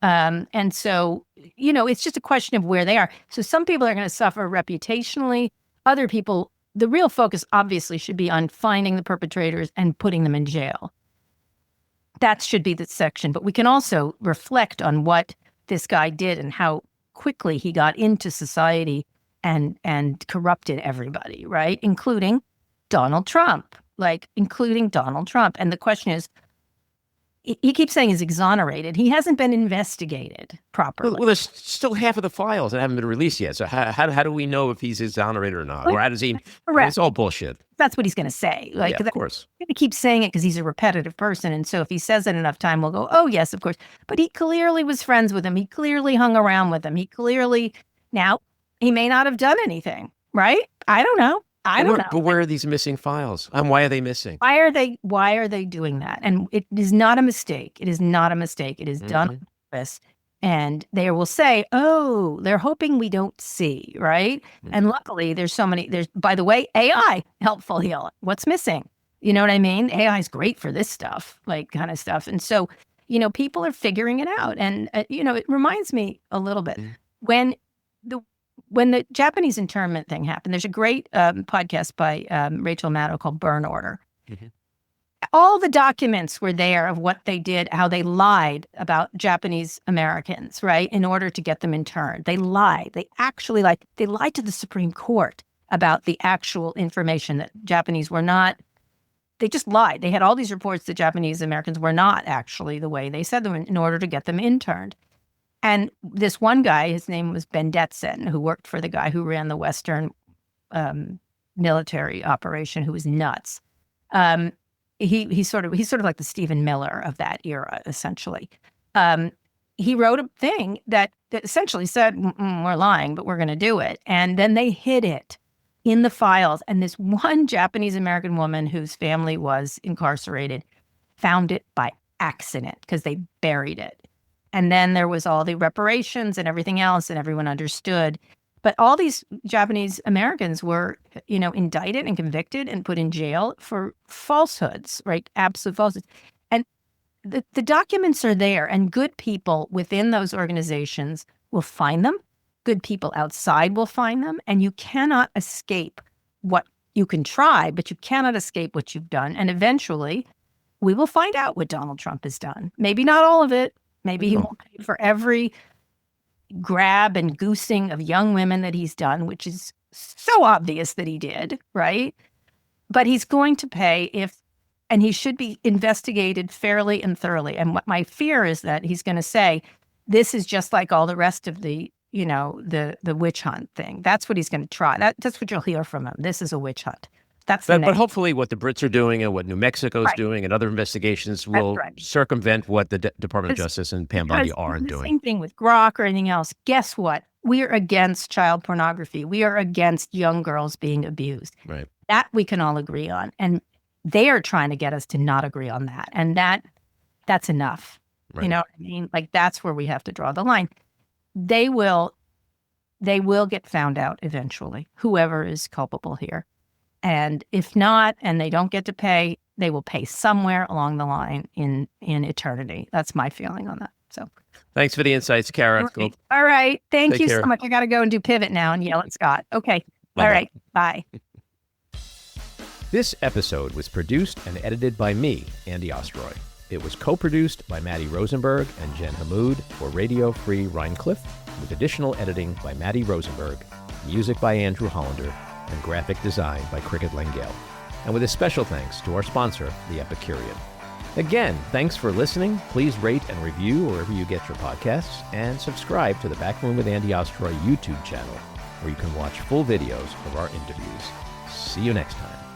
And so, it's just a question of where they are. So some people are going to suffer reputationally. Other people, the real focus obviously should be on finding the perpetrators and putting them in jail. That should be the section. But we can also reflect on what this guy did and how quickly he got into society and corrupted everybody, right? Including Donald Trump. And the question is, he keeps saying he's exonerated. He hasn't been investigated properly. Well, there's still half of the files that haven't been released yet. So how do we know if he's exonerated or not? Or how does he? Correct. It's all bullshit. That's what he's going to say. Yeah, of course. He's going to keep saying it because he's a repetitive person. And so if he says it enough time, we'll go, oh, yes, of course. But he clearly was friends with him. He clearly hung around with him. Now, he may not have done anything, right? I don't know. But where are these missing files? And why are they missing? Why are they doing that? And it is not a mistake. It is not a mistake. It is done on purpose. And they will say, oh, they're hoping we don't see, right? And luckily there's, by the way, AI helpful here. What's missing? You know what I mean? AI is great for this stuff, like kind of stuff. And so, people are figuring it out. And, it reminds me a little bit when the Japanese internment thing happened. There's a great podcast by Rachel Maddow called Burn Order. All the documents were there of what they did, how they lied about Japanese Americans, right, in order to get them interned. They lied. They actually lied. They lied to the Supreme Court about the actual information that Japanese were not. They just lied. They had all these reports that Japanese Americans were not actually the way they said them in order to get them interned. And this one guy, his name was Ben Detson, who worked for the guy who ran the Western military operation, who was nuts. He's sort of like the Stephen Miller of that era, essentially. He wrote a thing that essentially said, we're lying, but we're going to do it. And then they hid it in the files. And this one Japanese American woman whose family was incarcerated found it by accident because they buried it. And then there was all the reparations and everything else, and everyone understood. But all these Japanese Americans were, indicted and convicted and put in jail for falsehoods, right? Absolute falsehoods. And the documents are there, and good people within those organizations will find them. Good people outside will find them. And you cannot escape what you can try, but you cannot escape what you've done. And eventually, we will find out what Donald Trump has done. Maybe not all of it. Maybe he won't pay for every grab and goosing of young women that he's done, which is so obvious that he did, right? But he's going to pay and he should be investigated fairly and thoroughly. And what my fear is that he's going to say, this is just like all the rest of the witch hunt thing. That's what he's going to try. That's what you'll hear from him. This is a witch hunt. But hopefully what the Brits are doing and what New Mexico is doing and other investigations will circumvent what the Department of Justice and Pam Bondi aren't doing. Same thing with Grok or anything else. Guess what? We are against child pornography. We are against young girls being abused. Right. That we can all agree on. And they are trying to get us to not agree on that. And that's enough. Right. You know what I mean? Like, that's where we have to draw the line. They will get found out eventually, whoever is culpable here. And if not, and they don't get to pay, they will pay somewhere along the line in eternity. That's my feeling on that. So thanks for the insights, Kara. All right. Thank you care. so much. I got to go and do pivot now and yell at Scott. Okay. Bye-bye. All right. Bye. This episode was produced and edited by me, Andy Ostroy. It was co-produced by Maddie Rosenberg and Jen Hammoud for Radio Free Rhinecliff, with additional editing by Maddie Rosenberg, music by Andrew Hollander, and graphic design by Cricket Lengale. And with a special thanks to our sponsor, The Epicurean. Again, thanks for listening. Please rate and review wherever you get your podcasts, and subscribe to the Back Room with Andy Ostroy YouTube channel, where you can watch full videos of our interviews. See you next time.